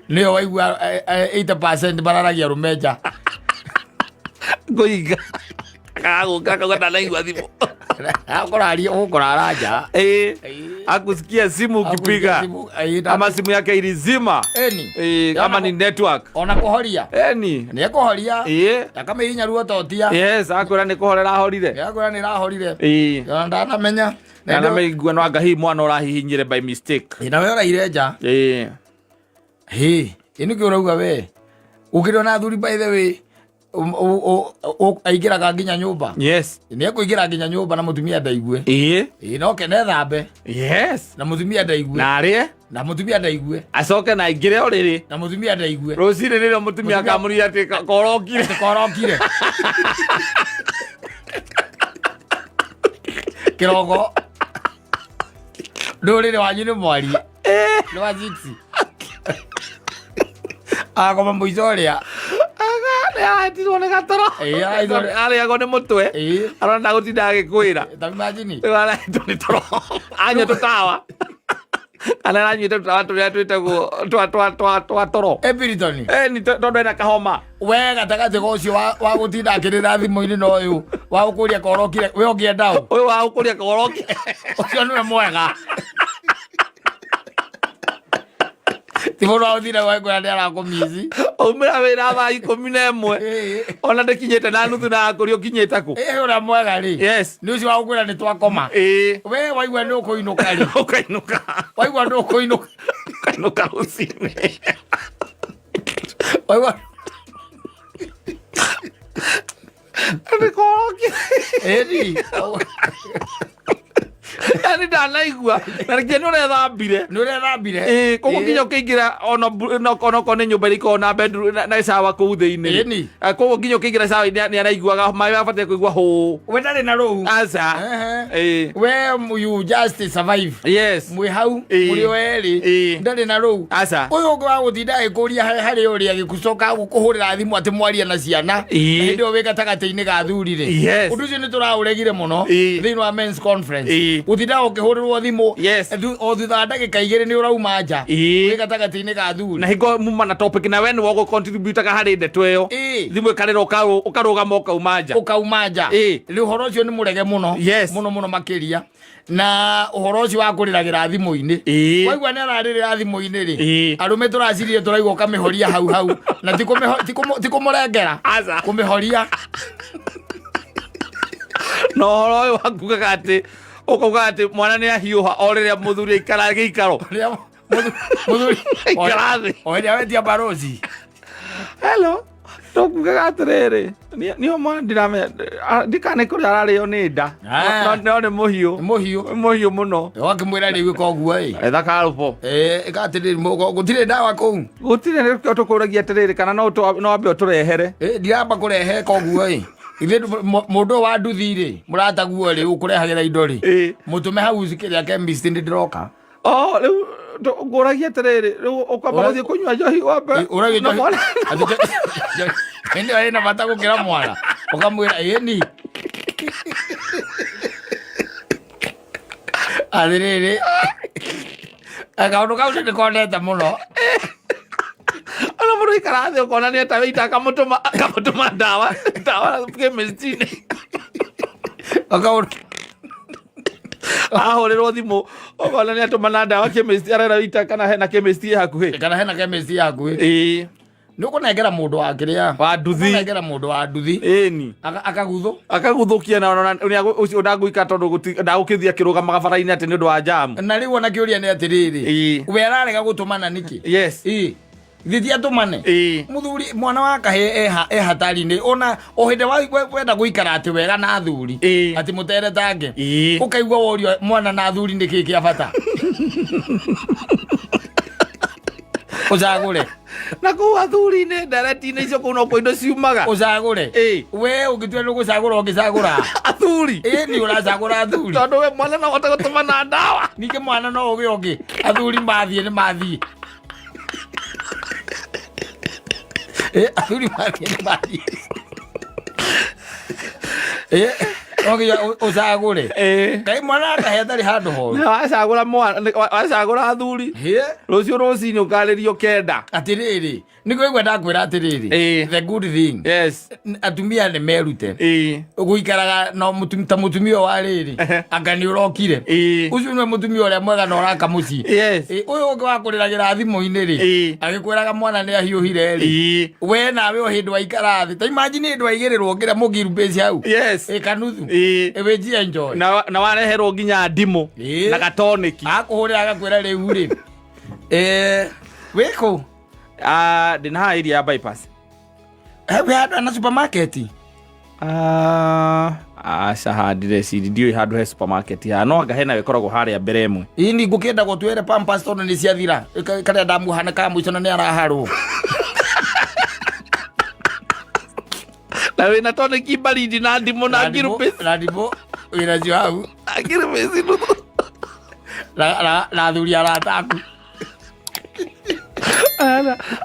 Nio waigua 8% bararagia rumeja. Goiga. Kaka na igwa thimu. Akoraria ukoraraja. Akusikia simu ukipiga. Ama simu yake ilizima. Kama ni network. Ona kuhoria. Ni kuhoria. Kama inya ruo totia. Yes, akora ni kuhorera horire. Akora ni rahorire. Ndana menya. Na meigua no anga hi mwana urahihinyire by mistake. Ina we uraire nja. Inu ki urauga we. Ukirona thuri by the way. Aigira nginya nyumba. Yes. Ni ekuigira nginya nyumba na mutumia ndaigue. No kene thambe. Yes. Na mutumia ndaigue. Na arie. Na mutumia ndaigue. Acoke na ingire oriri. Na mutumia ndaigue. Rucini riro mutumia akamuri ati korokire. Kirogo. Ndurire wanyu ni mwari. Ni wa 6. Agoma muicoria. Tirone gatoro. Ari agone mutwe. Arona gutinda agikwira. Tamimagini. Ara ndoni toro. Anya tutawa. Kana anyu tutawa turia twitagwo twa toro. Epiritoni. Ni tondu ena kahoma. Wega tagate gocio wa gutinda akirira thimu-ini no uyu. Wa gukuria korokire. We ongienda u. Uyu wa gukuria korokire. Ucio niwe mwega. Tibo na uthira wa kwa ndara komisi. Umira wira thaa 11. Ona ndekinyete na nuthu na kurio kinyete ku. Ora mwega ri. Yes. Ni ucio wa kugira ni twakoma. We waigua ni ukuinuka ri. Ukainuka. Waigua ni ukuinuka. Ukainuka usime. Waigua. Andikoroki. Eri. Yani ndanaigua na nginya nĩ ũrethambire koguo nginya ũkĩingĩra ona kone nyũmba ĩrĩ na bedroom na cawa kũu thĩinĩ koguo nginya ũkĩingĩra cawa nĩ anaiguaga maĩ mabatiĩ kũigua hũ we ndarĩ na rũu aca we you just survive yes mwĩ hau mũrĩ o erĩ ndarĩ na rũu aca ũyũ ũngĩ wa gũtinda agĩkũria harĩ ũrĩa gĩgũcoka gũkũhũrĩra thimũ atĩ mwaria na ciana hĩndĩ ĩyo wĩ gatagatĩ-inĩ ga thuri-rĩ ũndũ ũcio nĩ tũraũregire mũno thĩinĩ wa men's conference gũtinda ũkĩhũrĩrwo thimũ o thutha wa ndagĩka 2 nĩ ũrauma nja wĩ gatagatĩ-inĩ ga thuri na hingo muma na topic na we nĩ wa gũcontributaga harĩ ndeto ĩyo thimũ ĩkarĩra ũkarũgama ũkauma nja rĩu ũhoro ũcio nĩ mũrege mũno mũno makĩria na ũhoro ũcio wa kũrĩragĩra thimũ-inĩ waigua nĩ ararĩrĩra thimũ-inĩ-rĩ arũme tũracirire tũraigua ũkamĩhoria hau na tikũmũrengera kũmĩhoria na ũhoro ũyũ wakugaga atĩ ukauga ati mwana ni ahiuha o riria muthuri aikara gĩikaro muthuri aikara thĩ o ĩrĩa wetia barozi hello tukugaga atirĩrĩ nĩo ma ndiramenya ndikane kũrĩa ararĩo nĩ nda no nĩ mũhiũ mũno wakĩmwĩra rĩu ĩka ũguo etha karũbo ĩka atĩrĩrĩ gũtirĩ ndawa kũu gũtirĩ nĩkĩo tũkũragia atĩrĩrĩ kana no wambe ũtũrehere ndiramba kũrehe ka ũguo ithe mũndũ wa nduthi-rĩ mũrataguo-rĩ ũkũrehagĩra indo-rĩ mũtũme hau kĩrĩa chemist nĩ ndĩroka rĩu ngũragia atĩrĩrĩ rĩu ũkwamba gũthiĩ kũnyua njohi wambe ĩndĩ ĩyo ĩna bata gũkĩra mwana ũkamwĩra ĩni atĩrĩrĩ kaũndũ kau nĩndĩkonete mũno ona mũndũ ikara thĩ ũkona nĩ etawĩita akamũtũma ndawa chemist-inĩ ahũrĩrwo thimũ ũkona nĩ atũmana ndawa chemist arera wĩita kana hena chemist hakuhĩ nĩ ũkũnengera mũndũ wa kĩrĩa wa nduthi ĩni akaguthũkia na ũcio ndagũika tondũ ndagũkĩthiĩ akĩrũgamaga bara-inĩ atĩ nĩ ũndũ wa jamu na rĩu ona kĩũria nĩ atĩrĩrĩ we ararega gũtũmana nĩkĩ thithi atũmane mũthuri mwana wa kahĩ e hatari-inĩ ona o hĩndĩ wenda gũikara atĩ wega na thuri atĩ mũteretange ũkaigua worio mwana na thuri nĩkĩ kĩa bata ũcagũre na kũu athuri-inĩ ndereti-inĩ icio kũu nokuo indo ciumaga ũcagũre we ũngĩtua nĩ gũcagũra ũngĩcagũra athuri nĩ ũracagũra athuri tondũ we mwana no hote gũtũmana ndawa ningĩ mwana no ũgĩ ũngĩ athuri mathiĩ nĩ mathiĩ athuri mathiĩ nĩ mathiĩ ũcagũre kaĩ mwana akahe atarĩ handũ horu wacagũra athuri rũciũ rũcinĩ ũkarĩrio 9 atĩrĩrĩ nĩguo igwe ndakwĩra atĩrĩrĩ the good thing atumia nĩ merute gũikaraga ta mũtumia wa rĩrĩ anga nĩ ũrokire ũcio nĩwe mũtumia ũrĩa mwega na ũraka mũciĩ ũyũ ũngĩ wa kũrĩragĩra thimũ-inĩ-rĩ agĩkwĩraga mwana nĩ ahiũhire-rĩ we nawe o hĩndĩ waikara thĩ ta imagine hĩndĩ waigĩrĩrwo ngĩra mũgiru base hau kanuthu wĩnjia enjoy na wareherwo nginya ndimũ na gatonĩki akũhũrĩra agakwĩra rĩu-rĩ wĩkũ ndĩna haha area ya bypass we handũ na supermarket aca handireciria ndiũĩ handũ he supermarket haha no anga hena wekoragwo harĩa mbere ĩmwe ini ngũkĩenda gũtwĩre pampas tondũ nĩ ciathira karĩa ndamuhana ka mũico na nĩ araharwo na wĩna tonĩki baridi na ndimũ na ngirupĩci na ndimũ wĩnacio hau ngirupĩci nuthu na thuri arataku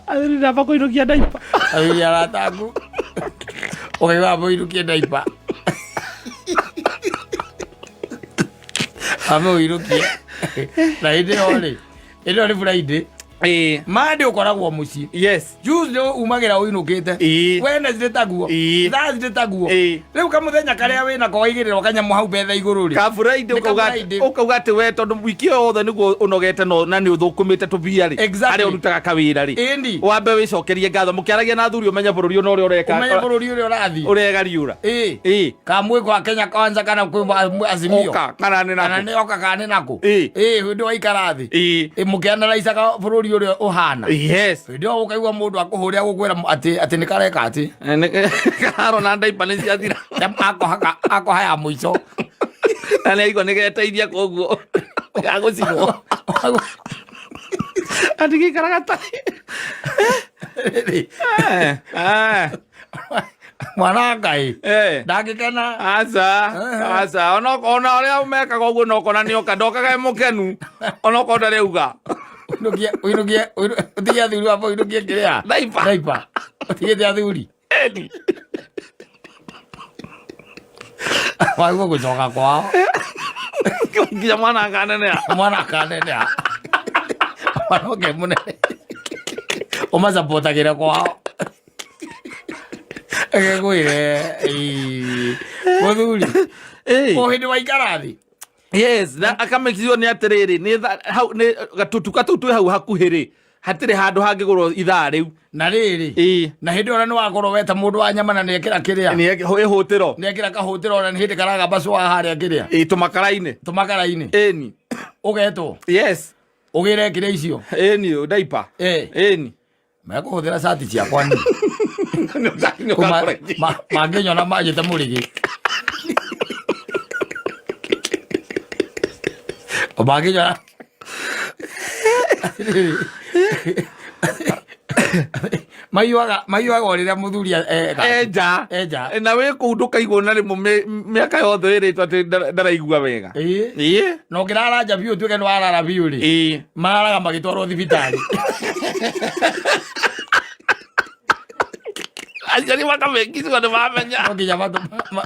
athuri namba kũinũkia ndaipa athuri arataku ũkaiga mũinũkie ndaipa amũinũkie na hĩndĩ ĩyo-rĩ ĩno nĩ Friday Mande ukoragwo muci. Yes. Tuesday umagira uinukite. Wednesday taguo. Thursday taguo. Riu kamuthenya karia wina ko waigirira kanyamu hau betha iguru ri. Ka Friday ukauga ati we tondu wiki yothe niguo unogete no na ni uthukumite tubia ri. Ari urutaga kawira ri. Wambe wicokerie ngatho mukiaragia na thuri umenya bururi uno uri ureka. Umenya bururi uri urathi. Urega riura. Kamwe kwa Kenya Kwanza kana kwa Azimio. Kana ni oka kana nako. Ndio waikarathi. Mukianaliza ka bururi uri uhana. Yes. Ndio ukaigwa mundu akuhuria gukwira ati ni kareka ati. Karo na ndaipa ni ciathira. Ako haya muico. Ani aigwa ni geteithia koguo. Gagucirwo. Ati gikaraga mwana Ngai ndagikena aca ona uria umekaga uguo no kona ni oka ndokaga mukenu ona ukonda riuga uinukie utigia thuri wapo uinukie kiria daipa utigia thuri waigo gucoka kwao nginya mwana kanene wanoke munene umasapotagira kwao egwire muthuri hindi waikarathi. Yes, na akamekizio ni atiriri ni gatutuka tutu hau hakuhiri hatire handu hangigurwo ithaa riu na riri na hindi ona ni wakorwo weta mundu wa nyama na niekira kiria ni ihutiro niekira kahutiro na hindi karaga bacu wa haria kiria tumakaraine eni ugetwo. Yes, ugire kiria icio eni daipa eni mekuhuthira sati cia kwani mangenyo na majite murigi obaginya mayuaga orira muthuri eja na we kunduka igona ri miaka yothe iritwa ati ndaraigua wega no kiraraja biu tuke no arara biu ri maraga magitwarwo thibitari ajari wakamekizwa ni mamenya nginya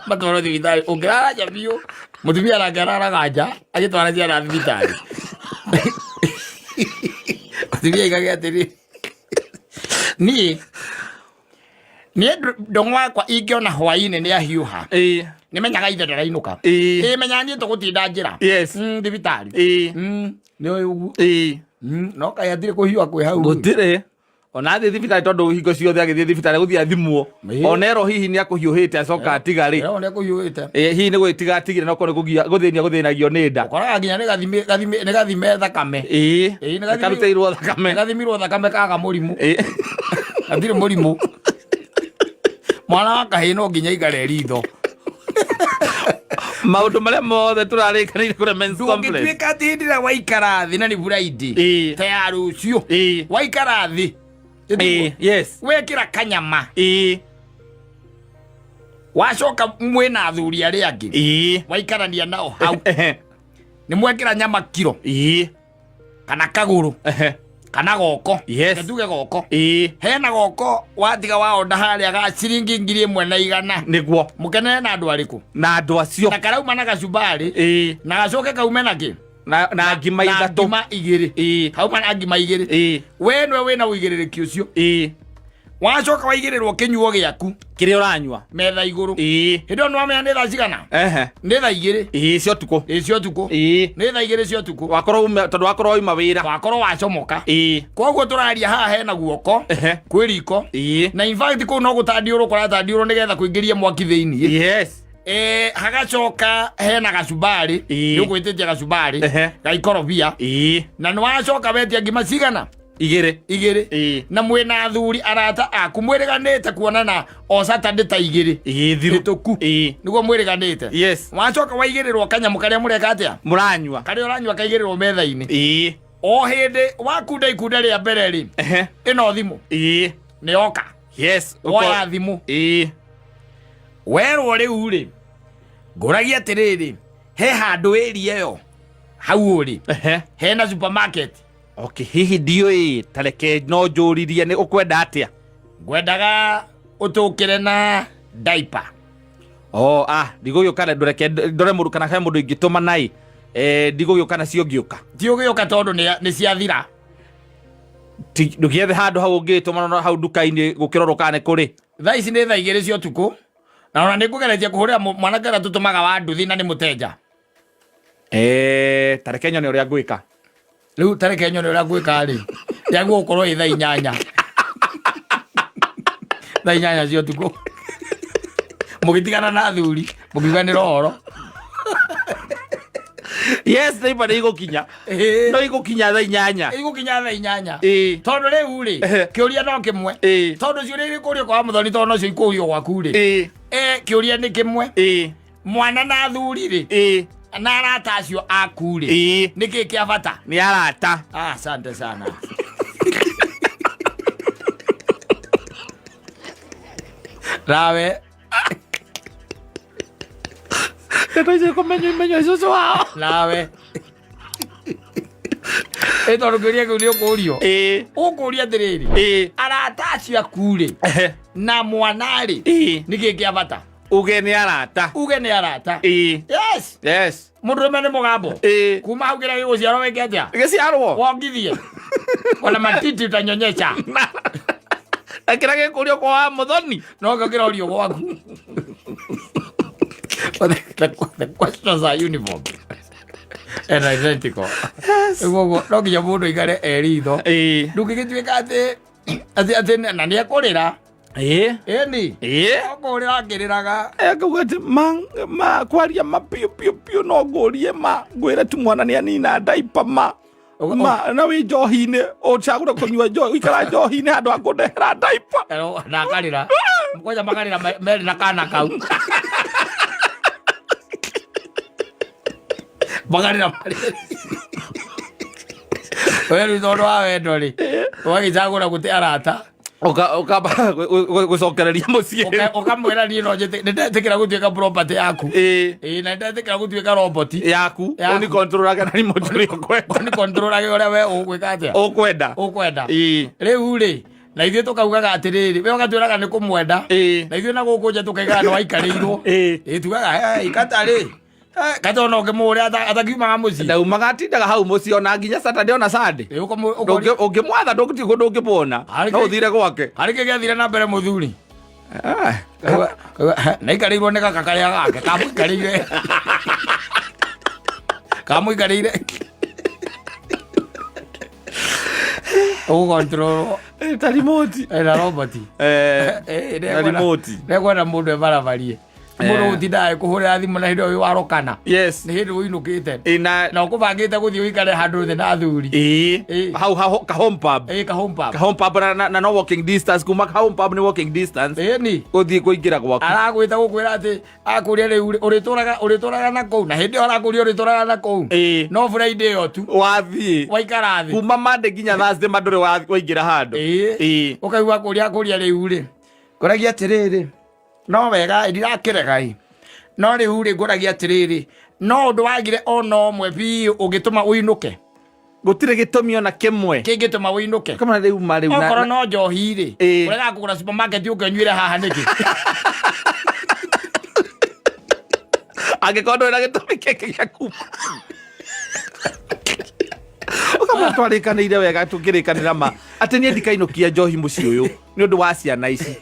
matwarwo thibitari ungiraraja biu mutumia aragarara gaja agitwara ciana thibitari mutumia igage atiri ni ndongwa kwa ikiona hwaine ni ahiuha ni menyaga ithe ndarainuka menya ni tugutinda njira thibitari ni ugu no kai atire kuhiwa kwi hau gutire ona thi thibitari tondu hingo ciothe agithie thibitari guthia thimwo onero hihi ni akuhiuhite acoka atigari ona akuhiuhite hihi ni gwitiga atigire no kore guthinagio ni nda koraga nginya ni gathime thakame ni gathimiro thakame kaga murimu athire murimu mwana wa kahii no nginya igare ritho maundu maria mothe turarikanire kure men's complex ndugituika tindira waikara thi na ni buraidi ta rucio waikara thi yes wekira kanyama wacoka mwena athuri ari angi waikarania nao hau ni mwekira nyama kiro kana kaguru kana goko tuge goko hena goko watiga wa onda haria ga ciringi 1,100 niguo mukene na andu ariku na andu acio na karauma na gacumbari na gacoke kaume naki na ngima ithatu ngima igiri hauma na ngima igiri we nwe wina uigiriri ucio wacoka waigirirwo kinyuo giaku kiria uranyua metha iguru hindo no amenya ni thaa cigana ni thaa igiri cio tuku ni thaa igiri cio tuku wakorwo tondu wakorwo ima wira wakorwo wacomoka koguo turaria haha hena guoko kwi riko na in fact ko no gutandiuru kora tandiuru nigetha kuingiria mwaki thiini yes hagacoka hena gacumbari ni ugwititia gacumbari gaikorobia na ni wacoka wetia ngima cigana igiri na mwena athuri arata aku mwiriganite kuonana o Saturday ta igiri thirutuku niguo mwiriganite yes wacoka waigirirwo kanyamu karia mureka atia muranyua karia uranyua kaigirirwo metha-ini o hindi wakunda ikunda ria mbere ri ino thimu ni oka yes oya thimu werwo riu ri nguragia atiriri he handu area yo hau uri hena supermarket. Okay, hihi dio tareke no njuririe ni ukwenda atia ngwendaga utukire na diaper ndigugioka ndoreke ndore mundu kana he mundu ingituma nai ndigugioka na cio ngiuka tiongiuka tondu ni ciathira ndugiethe handu hau ngituma hau nduka-ini gukirorokane kuri thaa ici ni thaa 2 cia utuku na ona nikugeretia kuhuria mwanake ra tutumaga wa nduthi na ni mutenja tareke nyone uria ngwika riu tareke nyone uria ngwika ri yaguo ukorwo thaa 8 thaa 8 cia utuku mugitigana na thuri mugiganira horo yes neighbor ni igukinya no igukinya thaa 8 igukinya thaa 8 tondu riu ri kiuria no kimwe tondu ciuria iri kurio kwa muthoni tondu cio ikurio gwaku ri kiuria ni kimwe mwana na thuri ri na arata acio aku ri niki kia bata ni arata asante sana rawe Tatoise kumenyo icucu wao nawe tondu kiuria kiu ni ukurio ukuria atiriri arata acio aku ri na mwana ri niki kia bata uge ni arata yes mundurume ni mugambo kuma hau kira giguciarwo weke atia giciarwo wongithie ona matiti utanyonyesha akira gikurio kwa muthoni no gakira urio gwaku the questions are uniform and identical ego no kinya mundu igare eritho ndungigituika ati na ni akurira ni akurira ngiriraga akauga ati ma kwaria mapiu no ngurie ngwire tu mwana ni anina ndaipa na wi njohi-ini ucagura kunyua njohi ikara njohi-ini handu ha kundehera ndaipa na akarira mkoja makarira meri na kana kau makarira wewe ndo wa wendo ri wagicagura guti arata ukamba gucokereria mucii ukamwira ni no njite ndetikira gutuika property yaku na ndetikira gutuika robot yaku ni control aga na remote ri ukwenda ni control aga uria we ugwika atia ukwenda riu ri na ithuĩ tukaugaga atiriri we ugatwiraga ni kumwenda na ithuĩ na guku nja tukaigaga no aikarĩirwo tugaga ikatari katona ngimuria atakiumaga mucii ndaumaga atindaga hau mucii ona nginya Saturday ona Sunday ungimwatha ndungibona no uthire gwake hari kigiathire na mbere muthuri na ikarĩirwo nĩ gaka karĩa gake kamũikarĩire ugontrol ta remote na robot na remote nekwenda mundu ebaravarie mundu utindaga kuhurira thimu na hindo warokana yes ni hindo uinukite na ukubangite guthii uikare handu thi na thuri hau ka home pub na no walking distance kuma home pub ni walking distance ni guthii kuingira gwaku aragwita gukwira ati akuria riu urituraga na kou na hindi arakuria urituraga na kou no Friday yo tu wathii waikara thi kuma Monday nginya Thursday mandure waingira handu ukaigua kuria riu ri koragia atiriri no wega ndirakiregai no riu ri nguragia atiriri no undu wagire ono mwe bi ugituma uinuke gutire gitumi ona kimwe kingituma uinuke kama riu mari na okoro no njohi ri urega kugura supermarket ukenyuire haha niki agikondo ira gitumi keke gya kuma ukama twarikanire wega tukirikanira ma ati ni ndikainukia njohi mucii uyu ni undu wa ciana ici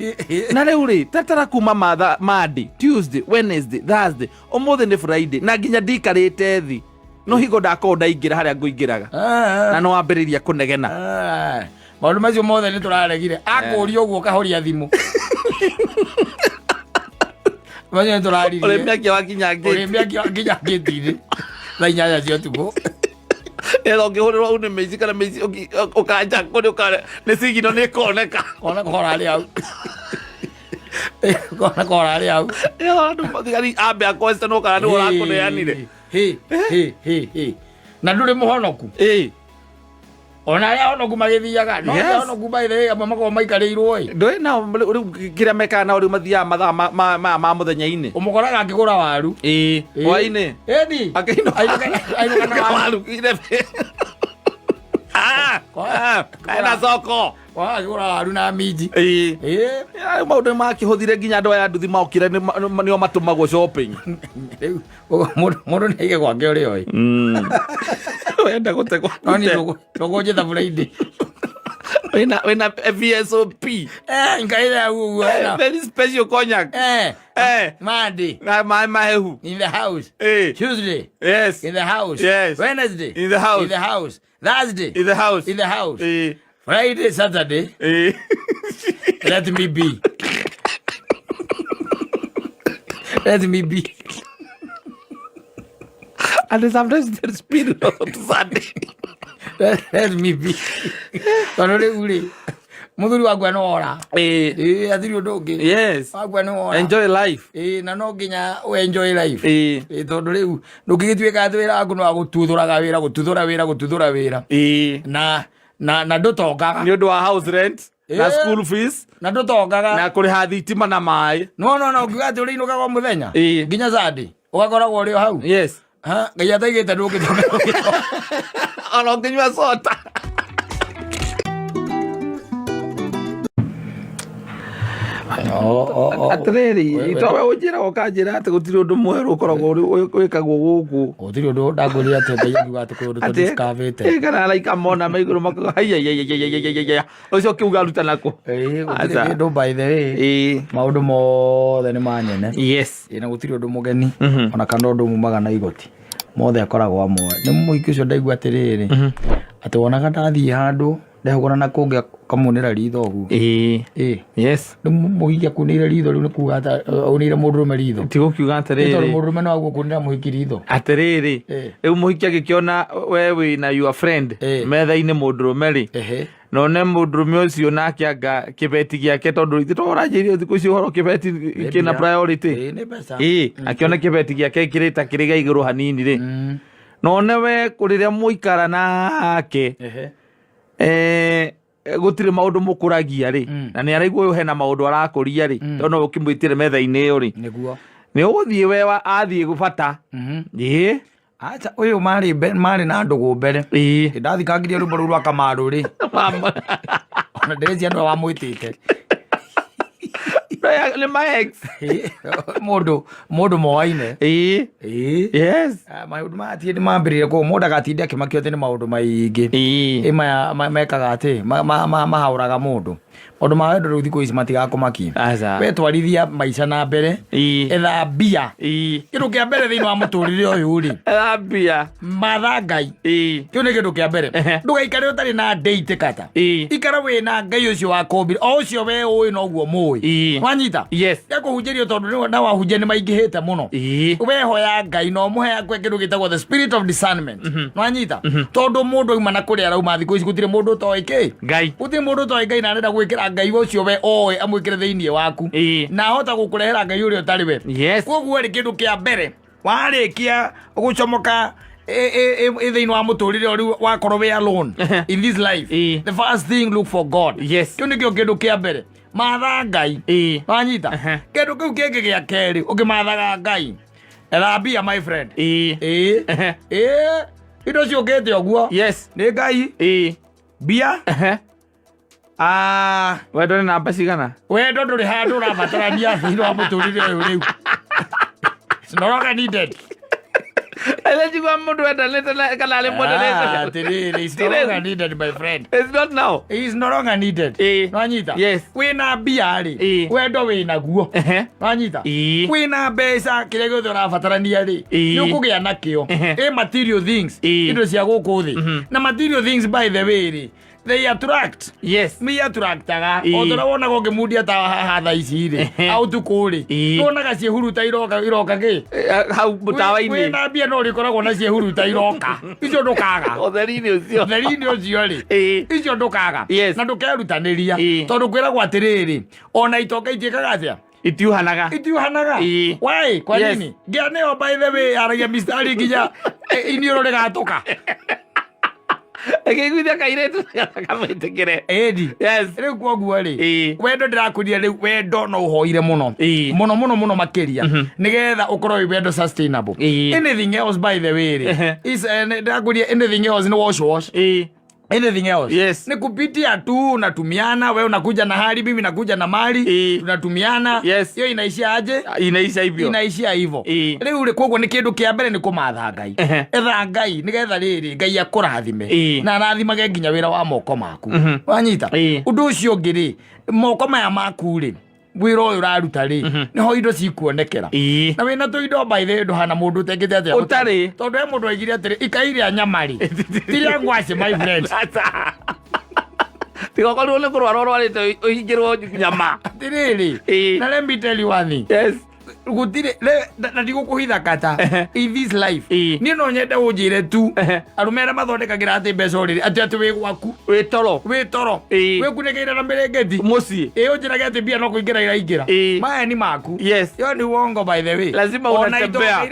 na riu ri tatara kuma Monday Tuesday Wednesday Thursday umuthi ni Friday na nginya ndikarite thi no higo ndako ndaingira haria nguingiraga na no wambiriria kunegena maundu macio mothe ni turaregire akuria uguo kahoria thimu macio ni turarire urimiakia wakinya ngitire thaa 8 cia utuku ero ngihurira une mezi kana mezi ukanja kone ukare ne sigino ne koneka ona korari au kona korari au andu mathigari ambe akwesta no kana ni urakone yanire na nduri muhonoku ona ya honoku magithiaga no ya honoku baire amako maikarĩirwo ndoi na kira meka na uri mathia matha ma muthenya-ini umukoraga akigura waru waine eni akaino kana waru ire kana soko akigura waru na minji maundu makihuthire nginya andu aya nduthi maukire nio matumagwo shopping mundu ni ige gwake uri oi wenda gutegwa noni ndogo njitha Friday Wena VSOP. Nkaida huo. Very special cognac. Monday. Mahehu. In the house. Tuesday. Yes. In the house. Yes. Wednesday. In the house. In the house. Thursday. In the house. In the house. Friday, Saturday. Let me be. Let me be. And sometimes there's spirit of Sunday. Let me be. Kanole ule. Mudhuri wagwa no ora. Adiri odoge. Yes. Wagwa no ora. Enjoy life. Na no ginya o enjoy life. Tondu riu ndugigitweka thwira aku no agututhuraga wira. Na ndutongaga. Ni undu wa house rent. Na school fees. Na ndutongaga. Na kuriha thitima na mai. No ngiuga ati uri inukaga muthenya. Ginya Sunday. Ugakoragwo uri hau. Yes. Ngai ataigite ndugitonga. Ono nginywa soda. Atiriri itowe ujira okajira ati gutiri undu mweru ukoragwo wikagwo guku gutiri undu ndagurira ati ngai ati kundu tudiscoverite kana laika mona maiguru mako haya ucio kiuga ruta nako gutiri undu by the way maundu mothe ni manyene yes na gutiri undu mugeni ona kana undu mumaga na igoti mothe akoragwo amwe ni muiki ucio ndaigua atiriri ati wonaga ndathii handu ndehugora na kungia kamunira ritho gu yes muhikia kunira ritho riu nikuga ata unire mundurume ritho tigo kiuga atiriri ito mundurume no agwo kunira muhiki ritho atiriri riu muhikia gikiona wewe na your friend metha-ini mundurume ri none mundurume ucio nake anga kibeti giake tondu ititorajirio thiku icio horo kibeti kina priority ni pesa akiona kibeti giake kirita kiriga iguru hanini ri none we kuriria muikara nake gutire maundu mukuragia ri na ni araigwa hena maundu arakuria ri tondu ukimwitire metha-ini iyo ri niguo ni uguthie wewa athie gubata acha uyu mari na ndugu mbere ndathikangirie rumbo ruru akamaru ri ona ndezi andu wa mwitite ni my ex mundu moaine yes maundu matie ni mambirire ko mundu agatinde akimakio ati ni maundu maingi mekaga ati mahauraga mundu maundu ma wendo riu thiku ici matigakumakia we twarithia maica na mbere etha mbia kindu kia mbere thiini wa muturire uyu ri etha mbia matha ngai kiu ni kindu kia mbere ndugaikare utari na date kata ikara we na ngai ucio wakombire o ucio we uyu noguo mui wanyita yakuhunjirio tondu na wahunjia ni maingihite muno we hoya ngai no muhe akwe kindu gitagwo the spirit of discernment wanyita tondu mundu uma na kuria rauma thiku ici gutire mundu toike ngai gutire mundu toike ngai na arenda gwikira ngai ucio we oe amwikire thiini waku na hota gukurehera ngai uria utari we koguo ri kindu kia mbere warikia gucomoka thiini wa muturire uri wakorwo we alone in this life the first thing look for God kiu nikio kindu kia mbere matha ngai wanyita kindu kiu kingi gia keri ukimathaga ngai etha mbia my friend indo ciukite oguo ni ngai mbia wendo ni namba cigana wendo nduri handu urabatarania thiini wa muturire uyu riu it's no longer needed Elejigwa mundu wendanite kana ali modelete it's no longer needed my friend it's not now it's no longer needed wanyita wina mbia ri wendo wina guo wanyita wina mbeca kiria gothe urabatarania ri ni ukugia nakio material things indo cia guku thi na material things by the way ri they attract me attractaga otora wona go ngimundia ta hatha ici ri au tukuri wonaga cie huruta iroka ki hau mutawa-ini wina mbia no rikoragwo na cie huruta iroka icio ndukaga utheri-ini ucio ri icio ndukaga na ndukerutaniria tondu kwiragwo atiriri ona itoka itiekaga atia itiuhanaga why kwa nini ngianeo by the way aragia mistari nginya inioro rigatuka ekiguithia kairetu kamwitikire riu kwoguo ri wendo ndirakuria riu wendo no uhoire muno makiria nigetha ukorwo wi wendo sustainable anything else by the way ri is ndirakuria anything else ni wash anything else. Yes. Ni kupitia tu unatumiana, wewe unakuja na hali, mimi nakuja na mali, tunatumiana. Yes. Hiyo inaishia aje? Inaisha hivyo. Inaishia hivyo. Leo ule kogwo ni kindu kia mbere ni kumatha Ngai. Etha Ngai nigetha riri Ngai akurathime. Na arathimage nginya wira wa moko maku. Wanyita? Undu ucio ngiri moko maya maku ri wira uyu uraruta ri niho indo cikuonekera. Na wina tu indo by the nduhana mundu tekete atia utari tondu e mundu aigire atiri ikaire nyamari tiria ngwaci my friend. Tiga kwa lolo kurwa rwarite uhingirwo nyama tiriri. Na let me tell you one thing. Yes. Gutire na ndigukuhitha kata in this life ni no nyende unjire tu arumera mathondekagira ati mbeca uriri ati wi gwaku wi toro wi kunegeira na merengeti muci unjiraga ati bia no kuingira iraingira maya ni maku. Yes. Yo ni uongo by the way. Lazima unatembea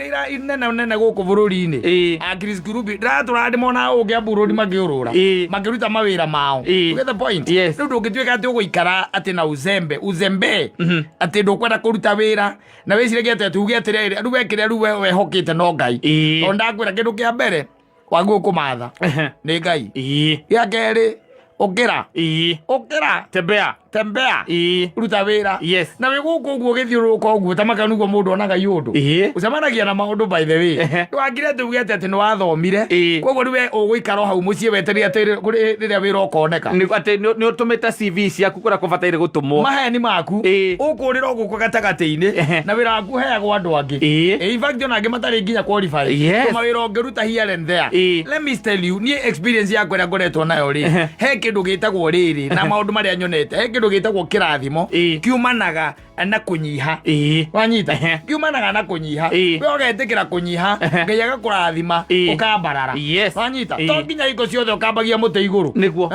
nene guku bururi-ini Chris Kirubi turandi mona ungi bururi magiurura magiruta mawira mao. You get the point? Yes. Ndu ngitweka ati uguikara ati na uzembe ati ndukwenda kuruta wira na wicire gete tuge atiriri andu wekire ru wehokite no Ngai ondakwira kindu kia mbere wangu kumatha ni Ngai ya keri ukira tembea ruta wira. Yes. Na we guku guo githiuruka uguo tamaka nugo mundu onaga yundu ucemanagia na maundu by the way ndwagire tuge ati ni wathomire koguo niwe uguikara hau mucie weteria atiri riria wira ukoneka ni ati ni utumita CV ciaku kuria kubataire gutumwo maheni maku ukurira uguko gatagati-ini na wira waku heagwo andu angi in fact ona angi matari nginya qualify kuma wira ungiruta here and there. Let me tell you ni experience yakwa ria ngoretwo nayo ri he kindu gitagwo riri na maundu maria nyonete he kindu gitagwo kirathimo kiumanaga na kunyiha. Wanyita kiumanaga na kunyiha we ugetikira kunyiha Ngai agakurathima ukambarara. Wanyita to nginya iko ciothe ukambagia muti iguru niguo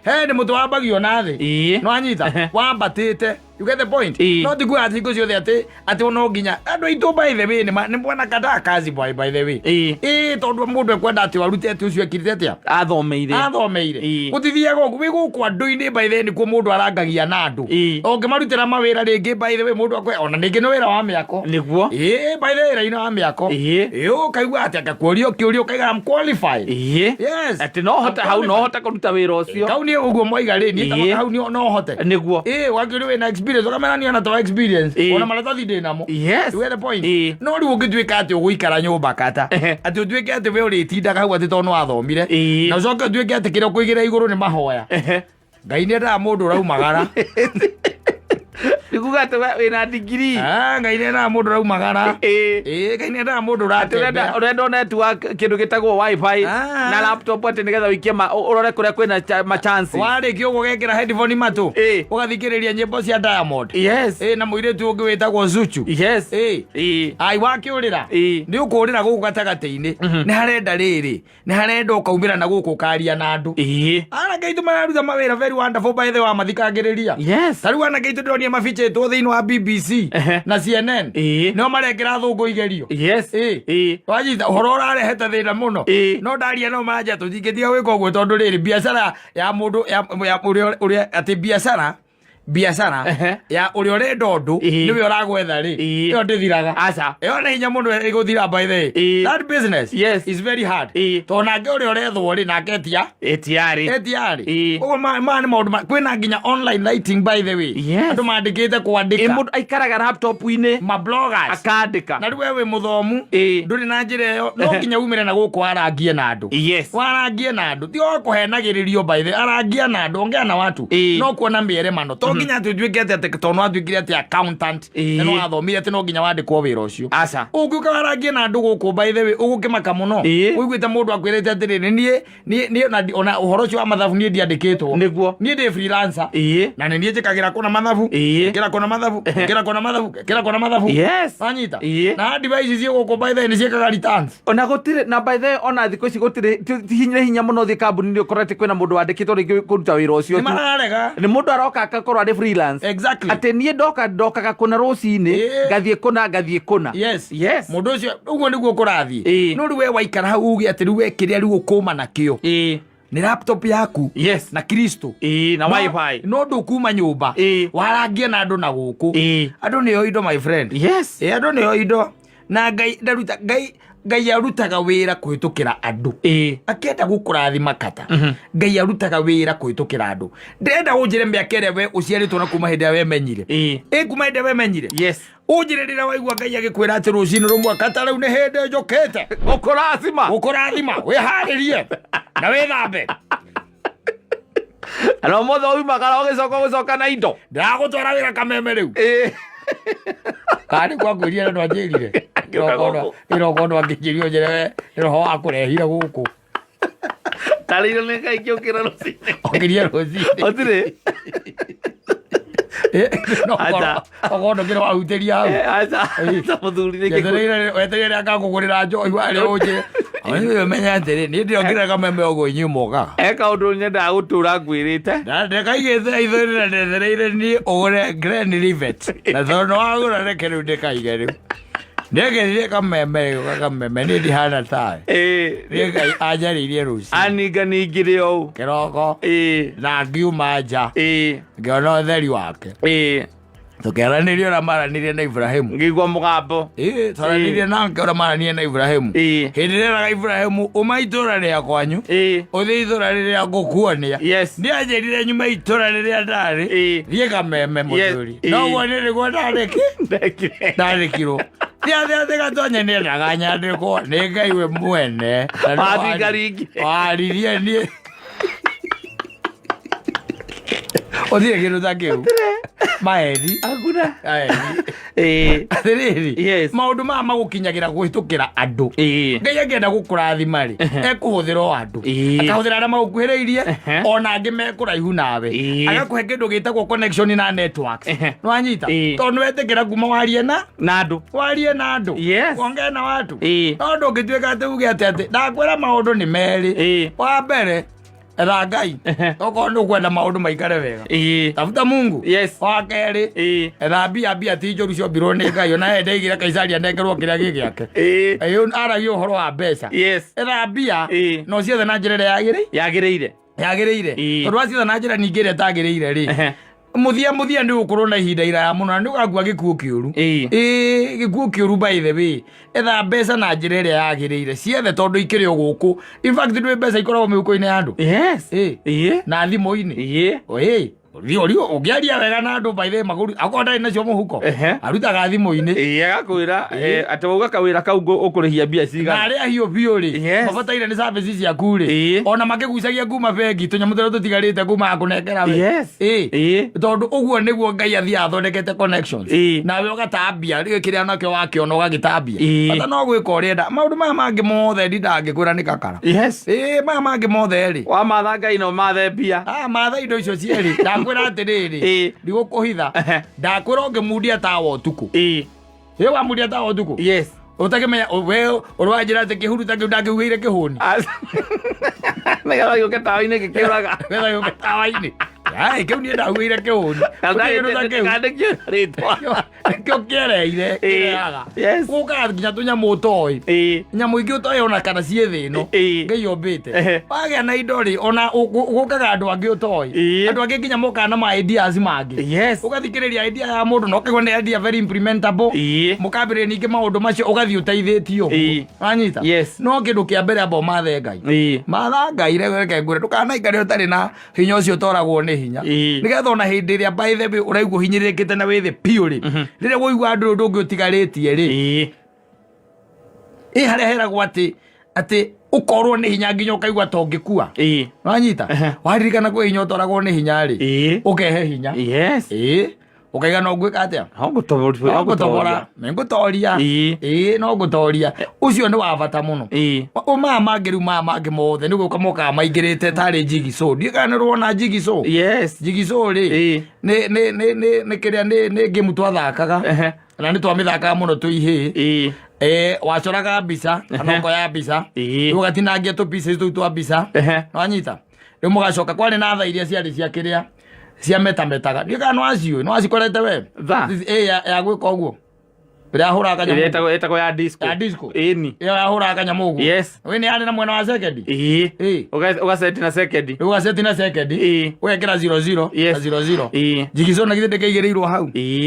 he ni muti wambagio na thi. Wanyita wambatite. You get the point? No tigu ati iko ciothe ati no nginya andu itu by the way ni mwana kada kazi boy by the way tondu mundu ekwenda ati warute ati ucio ekirite atia athomeire utithiaga ugu wi guku andu-ini by the way nikuo mundu arangagia na andu ungimarutira mawira ringi by the way mundu akwe ona ningi ni wira wa miako niguo by the way wira wa miako ukaigua ati akakuria kiuria ukaiga am qualified. Yes. Ati no hota hau no hota kuruta wira ucio kau ni uguo moiga ri ni tamaka hau no hote niguo wakiri wina experience ukamena ni ona to experience ona maratathi ndinamo. Yes. You get the point? No ri ungitwika ati uguikara nyumba kata ati utwike ati we uri tindaga hau ati tono athomire na ucoke utwike ati kira kuigira iguru ni mahoya Ngai ni nda mundu raumagara Nikuga ati wina degree Ngai ni nda mundu raumagara Ngai ni nda mundu ratembea urenda network kindu gitagwo wifi na laptop ati nigetha wikie urore kuria kwina ma chance wari kio gugekira headphone matu ugathikiriria nyimbo cia Diamond. Yes. Na muiretu ungi witagwo Zuchu. Yes. Ai wakiurira ni ukurira guku gatagati-ini ni harenda riri ni harenda ukaumira na guku karia na andu ana gaitu mararuta mawira very wonderful by the way mathikagiriria. Yes. Tari wana gaitu ndonia maficheto thiini wa BBC na CNN no marekira thungu igerio. Yes. Wajita horo urarehete thina muno no ndaria no manja tutingitia gwika uguo tondu riri biacara ya mundu ya uria ati biacara ya uri urenda undu niwe uragwetha ri iyo ndithiraga aca iyo ni hinya mundu iguthira by the that business is very hard to nake uri urethwo ri nake etiari uguo mani maundu kwina nginya online writing by the way andu mandikite kwandika mundu aikaraga laptop-ini ma bloggers akandika na riu wewe muthomu nduri na njira iyo no nginya umire na guku arangie na andu warangie na andu ti o kuhenagiririo by the arangie na andu ongea na watu no kuona miere mano nginya tujuike ati tono atuikire ati accountant no athomire ati no nginya wandikwo wira ucio aca ungiuka warangie na andu guku by the way ugukimaka muno uiguite mundu akwirite atiri ni ona uhoro ucio wa mathabu ni ndiandikitwo niguo ni ndi freelancer na ni njikagira kuna mathabu kira kuna mathabu yes anyita na devices cio guku by the way ni ciekaga returns ona gutire na by the way ona thiko ici gutire hinya muno thi kambuni ni ukorete kwina mundu wandikitwo ringi kuruta wira ucio ni mundu aroka akakorwo ari freelance. Exactly. Ate nie ndokaga kuna rocini gathie kuna. Yes. Mundu ucio uguo niguo kurathie. No riwe waikara hau ugi ati riwe kiria riu ukuma nakio. Ni laptop yaku na Kristo na wifi no ndukuma nyumba warangie na andu na guku andu ni oido my friend. Yes. Andu ni oido na Ngai ndaruta Ngai arutaga wira kuhitukira andu akenda gukurathima kata Ngai arutaga wira kuhitukira andu ndenda unjire miaka ĩrĩa we uciaritwo na kuma hĩndĩ we menyire kuma hĩndĩ we menyire yes unjire rĩrĩa waigua Ngai agĩkwĩra atĩ rũcinĩ rũmwe kata rĩu nĩ hĩndĩ njũkĩte gũkũrathima wĩharĩrie na wĩthambe ano mothe umagara ũgĩcoka na indo ndagũtwara wĩra kameme rĩu kandi kwangwĩria no anjĩrire kĩrogono angĩnjĩrio njĩre roho wa kũrehire gũkũ tarĩire nĩ Ngai kĩũkĩra rũcinĩ okĩria rũcinĩ otire ogono kĩro wahutĩria hau mũthuri nĩ wetereire akagũgũrĩra njohi warĩ ũnjĩre menya atĩrĩ nĩ ndĩongĩra kameme ũguo inyuĩ eka ũndũ nyendaga gũtũra ngwĩrĩte ndekaigĩte ithũri na ndethereire niĩ ũgũre Glen Rivet na tondũ wagũra reke rĩu ndĩkaige rĩu ndĩgethire kameme nĩ ndihana tawe Ngai anjarĩirie rũciũ aninganingire ũũ kĩroko na ngiuma nja ngĩona ũtheri wake tũkĩaranĩria ũrĩa maranirie na Ibrahimu ngĩigua mũgambo twaranirie nake ũrĩa maranirie na Ibrahimu hĩndĩ ĩrĩa eraga Ibrahimu uma itũũra rĩa kwanyu ũthiĩ itũũra rĩrĩa ngũkuonia nĩanjĩrire nyuma itũũra rĩrĩa ndarĩ thiĩ kameme mũthuri noguo nĩrĩguo ndarĩkirwo thiathiathe gatonye nĩendaga nyandĩkwo nĩ Ngai we mwene waririe niĩ ũthire kĩndũ ta kĩu maheni atĩrĩrĩ maũndũ maya magũkinyagĩra kũhĩtũkĩra andũ Ngai angĩenda gũkũrathima-rĩ ekũhũthĩra o andũ akahũthĩra arĩa magũkuhĩrĩirie ona angĩ me kũraihu nawe agakũhe kĩndũ gĩtagwo connection na networks nĩwanyita tondũ nĩwetĩkĩra kuma warie na andũ ongee na watu no ndũngĩtuĩka atĩ uge atĩ ndakwĩra maũndũ nĩ merĩ wa mbere etha Ngai okorwo nĩ ũkwenda maũndũ maikare wega tafuta Mungu wa kerĩ etha mbia ti njũru ciombirwo nĩ Ngai ona endeigire Kaisari anengerwo kĩrĩa gĩ gĩake aragia ũhoro wa mbeca etha mbia no ciethe na njĩra ĩrĩa yagĩrĩire tondũ wacietha na njĩra ningĩ ĩrĩa ĩtagĩrĩire-rĩ muthia nĩ ũkorwo na ihinda iraya mũno na nĩ ũgakua gĩkuũ kĩũru gĩkuũ kĩũru by the way etha mbeca na njĩra ĩrĩa yagĩrĩire ciethe tondũ ikĩrĩ o gũkũ in fact nĩ mbeca ikoragwo mĩhuko-inĩ ya andũ na thimũ-inĩ ũngĩaria wega na andũ by the way magũri akorwo ndarĩ nacio mũhuko arutaga thimũ-inĩ agakwĩra atĩ wauga kawĩra kau ũkũrĩhia mbia cigana na arĩa hiũ biũ-rĩ mabataire nĩ services ciaku-rĩ ona makĩgucagia kuma bengi tũnyamũ tũrĩa tũtigarĩte kuma akũnengera we tondũ ũguo nĩguo Ngai athiaga athondekete connections nawe ũgatambia rĩu kĩrĩa nakĩo wakĩona ũgagĩtambia bata no gwĩka ũrĩenda maũndũ maya mangĩ mothe ndangĩkwĩra nĩ kakara maya mangĩ mothe-rĩ wamatha Ngai no mathe mbia matha indo icio cierĩ ndakwĩra atĩrĩrĩ ndigũkũhitha ndakwĩra ũngĩmundia tawa ũtukũ wamundia tawa ũtukũ ũtakĩmenya we ũrwanjĩra atĩ kĩhuru ta kĩu ndangĩugĩire kĩhũni nĩgetha gĩũke tawa-inĩ gĩkĩũraga nĩgetha gĩũke tawa-inĩ kĩu niĩ ndaugĩire kĩhũni kĩo kĩereire kĩreaga gũkaga nginya tũnyamũ ũtoĩ nyamũ ingĩ ũtoĩ ona kana ciĩ thĩ ĩno Ngai ombĩte wagĩa na indo-rĩ ona gũkaga andũ angĩ ũtoĩ andũ angĩ nginya mokaga na ma ideas mangĩ ũgathikĩrĩria idea ya mũndũ na ũkaigua nĩ idea very implementable mũkambĩrĩria ningĩ maũndũ macio ũgathiĩ ũteithĩtio wanyita no kĩndũ kĩa mbere amba ũmathe Ngai matha Ngai reke ngwĩre ndũkanaikare ũtarĩ na hinya ũcio ũtoragwo nĩ hinya nĩgetha ona hĩndĩ ĩrĩa by the way ũraigua hinyĩrĩrĩkĩte na wĩthĩ piũ-rĩ rĩrĩa woigua andũ ũndũ ũngĩ ũtigarĩtie-rĩ harĩa heragwo atĩ ũkorwo nĩ hinya nginya ũkaigua ta ũngĩkua wanyita waririkana kwĩ hinya ũtoragwo nĩ hinya-rĩ ũkehe hinya ũkaiga no ngwĩka atĩa ngũtobora ngũtoria no ngũtoria ũcio nĩ wa bata mũno maya mangĩ rĩu maya mangĩ mothe nĩ gũka mokaga maingĩrĩte tarĩ Jigsaw ndiũĩ nĩ ruona Jigsaw Jigsaw-rĩ nĩ kĩrĩa nĩ game twathakaga na nĩ twamĩthakaga mũno tũihĩ wacoraga mbica kana ũkoya mbica rĩu ũgatinangia tũ-pieces tũu twa mbica wanyita rĩu mũgacoka kwarĩ na tha iria ciarĩ cia kĩrĩa cia metametaga ndiũĩ nĩ waciũĩ nĩ wacikorete we ya gwĩka ũguo ĩrĩa yahũraga kanyamũ ĩtagwo ya disco ĩyo yahũraga kanyamũ ũguo we nĩ yarĩ na mwena wa sekendi ũgaceti na sekendi ũgaceti na sekendi ũgekĩra 00 Jigsaw na githĩ ndĩkĩigĩrĩirwo hau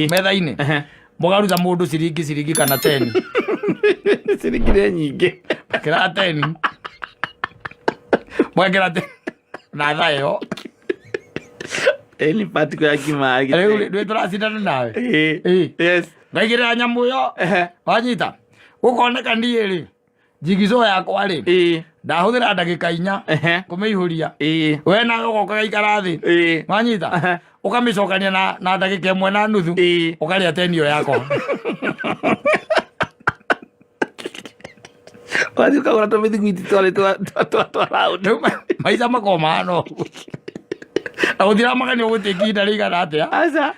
metha-inĩ mũgaruta mũndũ ciringi kana 10 Ciringi nyingĩ. Kĩra 10. Mwekĩra 10. Na thayo. Ni patiko ya kimagi. Rĩu tũracindana nawe. Yes. Ngaigĩrĩra nyamũ ĩyo. Wanyita. Gũkoneka niĩ rĩ. Jigizo yakwa rĩ. Ndahũthĩra ndagĩka 4 kũmĩihũria. We na ũgoka gaikara thĩ. Wanyita. Ũkamĩcokania na ndagĩka 1.5. Ũkarĩa 10 ĩyo yakwa. Wathi ukagũra tũmĩthiguiti twa maica makomano. Ũthira magani ũgũtĩkia ihinda rĩigana atĩa? Aca.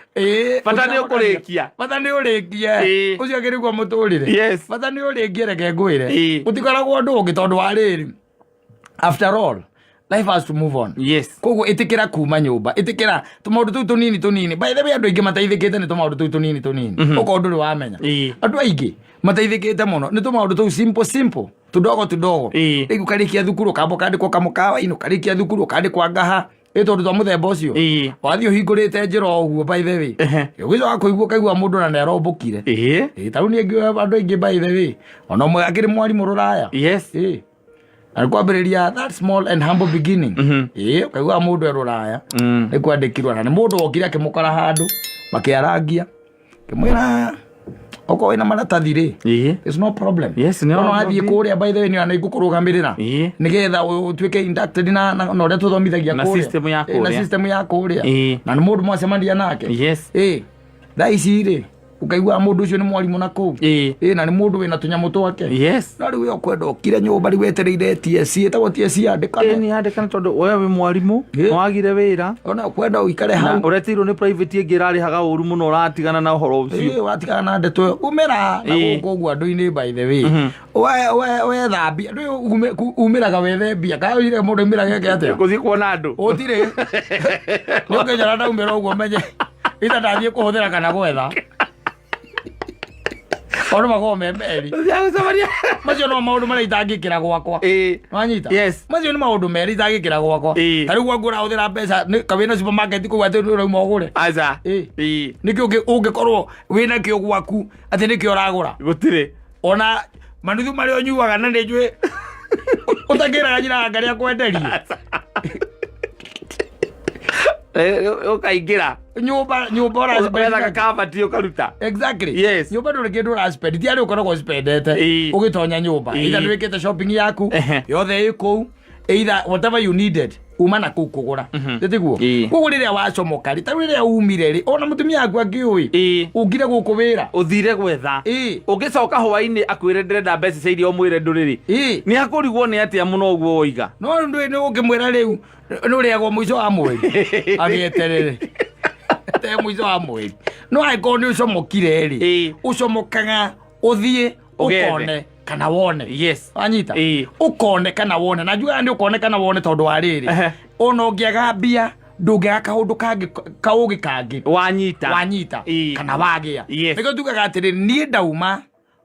Bata nĩ ũkũrĩkia. Bata nĩ ũrĩkie. Ũcio akĩrĩgwo mũtũrĩre. Bata nĩ ũrĩkie reke ngwĩre. Gũtikoragwo ũndũ ũngĩ tondũ wa rĩrĩ. After all, life has to move on. Yes. Koguo ĩtĩkĩra kuma nyũmba. Ĩtĩkĩra tũmaũndũ tũu tũnini. By the way, andũ aingĩ mateithĩkĩte nĩ tũmaũndũ tũu tũnini. Ũkorwo ndũrĩ wamenya. Andũ aingĩ mateithĩkĩte mũno nĩ tũmaũndũ tũu simple. Tudogo. Rĩu karĩkia thukuru kamba kandĩkwo kamukawa-inĩ, karĩkia thukuru kandĩkwo ngaha. Tondũ twa mũthemba ũcio. Wathiĩ ũhingũrĩte njĩra ũguo by the way. Ũgĩcoka kũigua kaigua mũndũ na nĩarombũkire. Tarĩu nĩ andũ aingĩ by the way. Ona ũmwe akĩrĩ mwarimũ rũraya. Yes. Alikwambĩrĩria that small and humble beginning. Kaigua mũndũ e rũraya. Nĩ kwandĩkirwo na nĩ mũndũ okire akĩmũkora handũ makĩarangia. Kĩmwĩra oko wĩna maratathi rĩ. It's no problem. Yes, no athiĩ kũrĩa by the way nĩ ngũkũrũgamĩrĩra. Nĩgetha ũtuĩke inducted na ũrĩa tũthomithagia kũrĩa. Na system ya kũrĩa. Na nĩ mũndũ mwacemania nake. Yes. Thaa ici rĩ ukaigua mũndũ ũcio nĩ mwarimũ na kũu. Na nĩ mũndũ wĩna tũnyamũ twake. Yes. Na rĩu ũkwenda ũkire nyũmba rĩu wetereire TSC ĩtagwo TSC yandĩkane. Nĩ yandĩkane tondũ we wĩ mwarimũ wagire wĩra. Ona ũkwenda ũikare hau. Ũretirwo nĩ private ĩngĩ ĩrarĩhaga ũru mũno ũratigana na ũhoro ũcio. Watigana na ndeto umĩra na gũkũ ũguo andũ-inĩ by the way. We thambia umĩraga wethembia kaĩire mũndũ umĩraga gĩake atĩa. Gũthiĩ kuona andũ. Ũtirĩ. Nĩ ũkĩnjara ndaumĩra ũguo menye ita ndathiĩ kũhũthĩra kana gwetha. Ono mago memeri. Macio no maũndũ marĩa itangĩkĩra gwakwa. Wanyita. Yes. Macio nĩ maũndũ merĩ itangĩkĩra gwakwa. Tarĩu gwa ũrahũthĩra mbeca kawĩna supermarket kũu atĩ ũrauma ũgũre. Aca. Nĩkĩo ũngĩkorwo wĩna kĩo gwaku atĩ nĩkĩo ũragũra. Gũtirĩ. Ona manuthu marĩa ũnyuaga na nĩ njũĩ ũtakĩraga nyina anga rĩa kwenderia. Ũkaingĩra nyũmba ũrethaga kabati ũkaruta. Exactly. Yes. Nyũmba ndũrĩ kĩndũ ũraspendi ti arĩ ũkoragwo spendete ũgĩtonya nyũmba either nĩwĩkĩte shopping yaku yothe ĩ kũu either whatever you needed uma na kũu kũgũra tiguo. Koguo rĩrĩa wacomoka rĩ tarĩu rĩrĩa umire rĩ ona mũtumia waku angĩũĩ ũngire gũkũ wĩra ũthire gwetha ũngĩcoka hwainĩ akwĩre ndĩrenda mbeca cia irio mwĩre ndũrĩrĩ nĩ akũrigwo nĩ atĩa mũno ũguo woiga. No nĩ ũngĩmwĩra rĩu nĩ ũrĩagwo mũico wa mweri agĩeterere te mũico wa mweri. No angĩkorwo nĩ ũcomokire rĩ ũcomokaga ũthiĩ ũkone kana wone. Yes. Wanyita. Ũkone kana wone na njugaga nĩ ũkone kana wone tondũ wa rĩrĩ ona ũngĩaga mbia ndũngĩaga kaũndũ kaũgĩ kangĩ wanyita kana wagĩa. Nĩkĩo tugaga atĩrĩ niĩ ndauma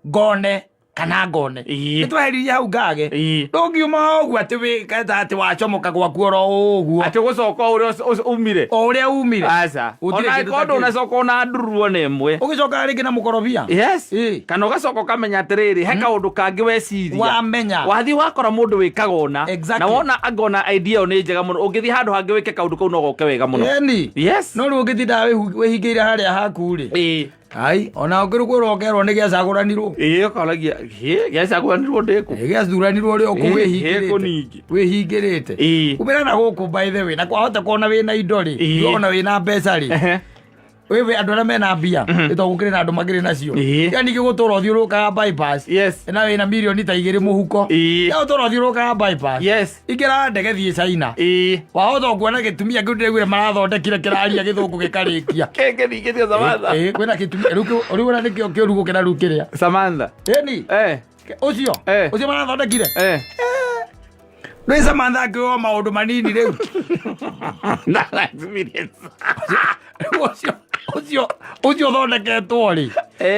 ngone kana ngone nĩtwaheririe hau ngage ndũngiuma ũguo atĩ wĩketa atĩ wacomoka gwaku oro ũguo atĩ gũcoka ũrĩa umire o ũrĩa umire. Aca. Ona ĩkorwo ũnacoka ona nduruo nĩ ĩmwe ũgĩcoka rĩngĩ na mũkorobia. Yes. Kana ũgacoka ũkamenya atĩrĩrĩ he kaũndũ kangĩ weciria wamenya wathiĩ wakora mũndũ wĩkaga ona na wona angona idea ĩyo nĩ njega mũno ũngĩthiĩ handũ hangĩ wĩke kaũndũ kau no goke wega mũno. Yes. No rĩu ũngĩtinda wĩhingĩire harĩa haku rĩ ai ona ũngĩrũkũrwo ũkerwo nĩ gĩacagũranirwo ũkaragia gĩacagũranirwo ndĩkũ gĩacagũranirwo rĩo kũ wĩhingĩrĩte umĩra na gũkũ by the way na kwahota kuona wĩna indo rĩ ona wĩna mbeca rĩ wewe andũ arĩa mena mbia nĩtogũkĩrĩ na andũ makĩrĩ nacio yani gĩgũtũra ũthiũrũrũkaga bypass na wĩna mirioni ta 2 mũhuko gĩgũtũra ũthiũrũrũkaga bypass ingĩra ndege thiĩ China wahota kuona gĩtumia kĩu ndĩrĩgwire marathondekire kĩraria gĩthũngũ gĩkarĩkia kĩngĩthingĩtio Samantha kwĩna gĩtumia rĩu ona nĩkĩo kĩũrugũ kĩna rĩu kĩrĩa Samantha ũcio marathondekire Rĩu Samantha akĩoa maũndũ manini rĩu na experience Ucio thondeketwo rĩ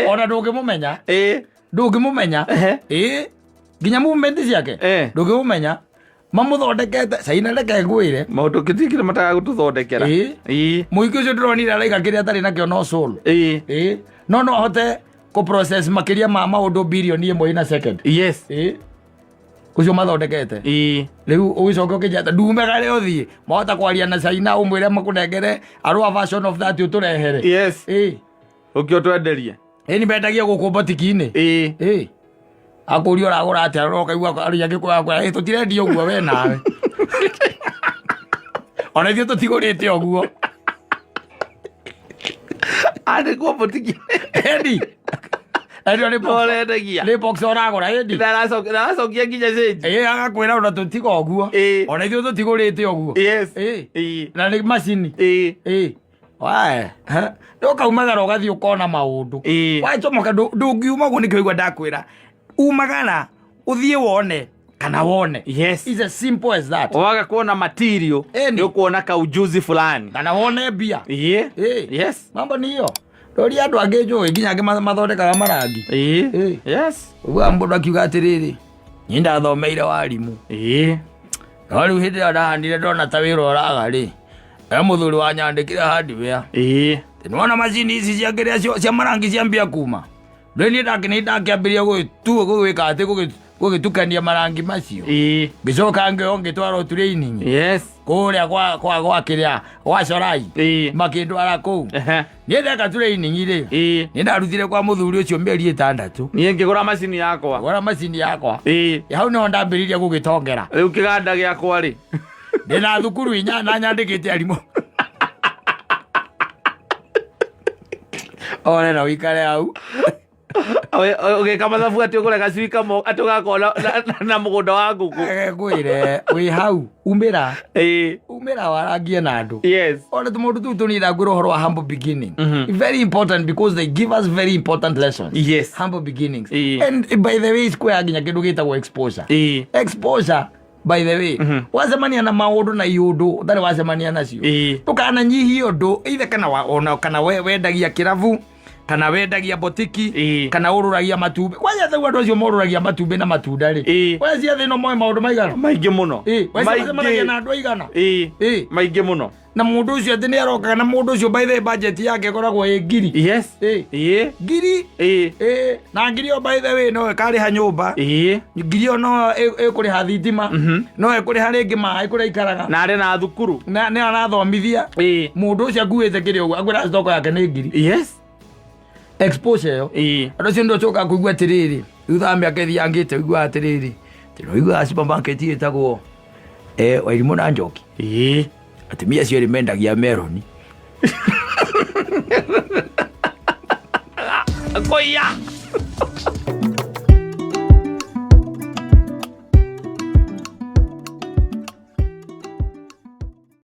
ona ndũngĩmũmenya nginya movement ciake ndũngĩmũmenya mamũthondekete Caina reke ngwĩre maũndũ kĩtikire mataga gũtũthondekera mũingĩ ũcio ndĩronire araiga kĩrĩa atarĩ nakĩo no soul no ahote ko process makiria ma maundu billion ĩmwe in a second. Yes. Kucio mathondekete. Riu ugicoka ukijata ndumega ri uthie mahota kwaria na China umwire makunengere arua version of that uturehere. Yes. Ukio twenderie. Ni bendagia guku botiki-ini. Akuri uragura atia rokaigua ari agikwa kwa tutirendia uguo we nawe. Ona ithio tutigurite uguo. Ade kwa botiki. Edi. Edi ni pole ndagia. Ni box uragura edi. Ndaracokia nginya cenji. Agakwira ona tutiga uguo. Ona ithio tutigurite uguo. Yes. Na ni machine. Wae. Ndokaumaga ugathii ukona maundu. Wachomoka ndungiuma gu nikigwa ndakwira. Umagana uthie wone kana wone. Yes. It's as simple as that. Waga kuona material ni kuona ka ujuzi fulani. Kana wone bia. Yes. Mambo ni hiyo. Ndori andu angejo nginya ange mathondekaga marangi. Yes. Uga mbodo akiuga atiriri. Nyinda thomeire warimu. Riu hindi ya ndahandire ndona ta wira uraga ri. Muthuri wanyandikire hardware. Nona macini ici ciangiria cia marangi ciambia kuma. Reni ndakiambiria gwika ati gugitukania marangi macio. Ngicoka ngitwara training. Yes. Kuria kwa kiria wa Corai. Makindwara kuu. Ni ndeka training ri. Ni ndarutire kwa muthuri ucio mieri 6. Ni ngigura macini yakwa. Gura macini yakwa. Hau no ndambiriria gugitongera. Riu kiganda giakwa ri. Ndina thukuru inya na nyandikite arimu. Ore na wikare au. Kama mathabu ati ugure gacui kamo atugakona na mugunda wa nguku. Gwire wi hau umira. Umira warangie na andu. Yes. Ore tumundu tu tunira nguro horo wa humble beginning. Very important because they give us very important lessons. Yes. Humble beginnings. And by the way square ginya kindu gitagwo exposure. Exposure by the way wacemania na maundu na iundu thari wacemania nacio tukananyihia undu either kana wendagia kiravu kana wendagia botiki kana ururagia matumbi kwanya thau andu acio moruragia matumbi na matunda ri wecia thino moe maundu maigana maingi muno maigana na andu aigana maingi muno na mundu ucio ati ni aroka na mundu ucio by the budget yake koragwo ngiri. Yes. Ngiri. Na ngiri o by the way no kari ha nyumba. Ngiri o no ekuri ha thitima. No ekuri ha ringi mai kuri ikaraga. Na ari na thukuru. Na ni arathomithia. Mundu ucio akuite kiri uguo agura stoko yake ni ngiri. Yes. Exposure yo. Ando cio ndo choka kuigua atiriri. Thutha miaka thiangite igua atiriri. Tino igua supermarket itagwo Wairimu na Njoki. Atumia cio rimendagia meroni. Koia.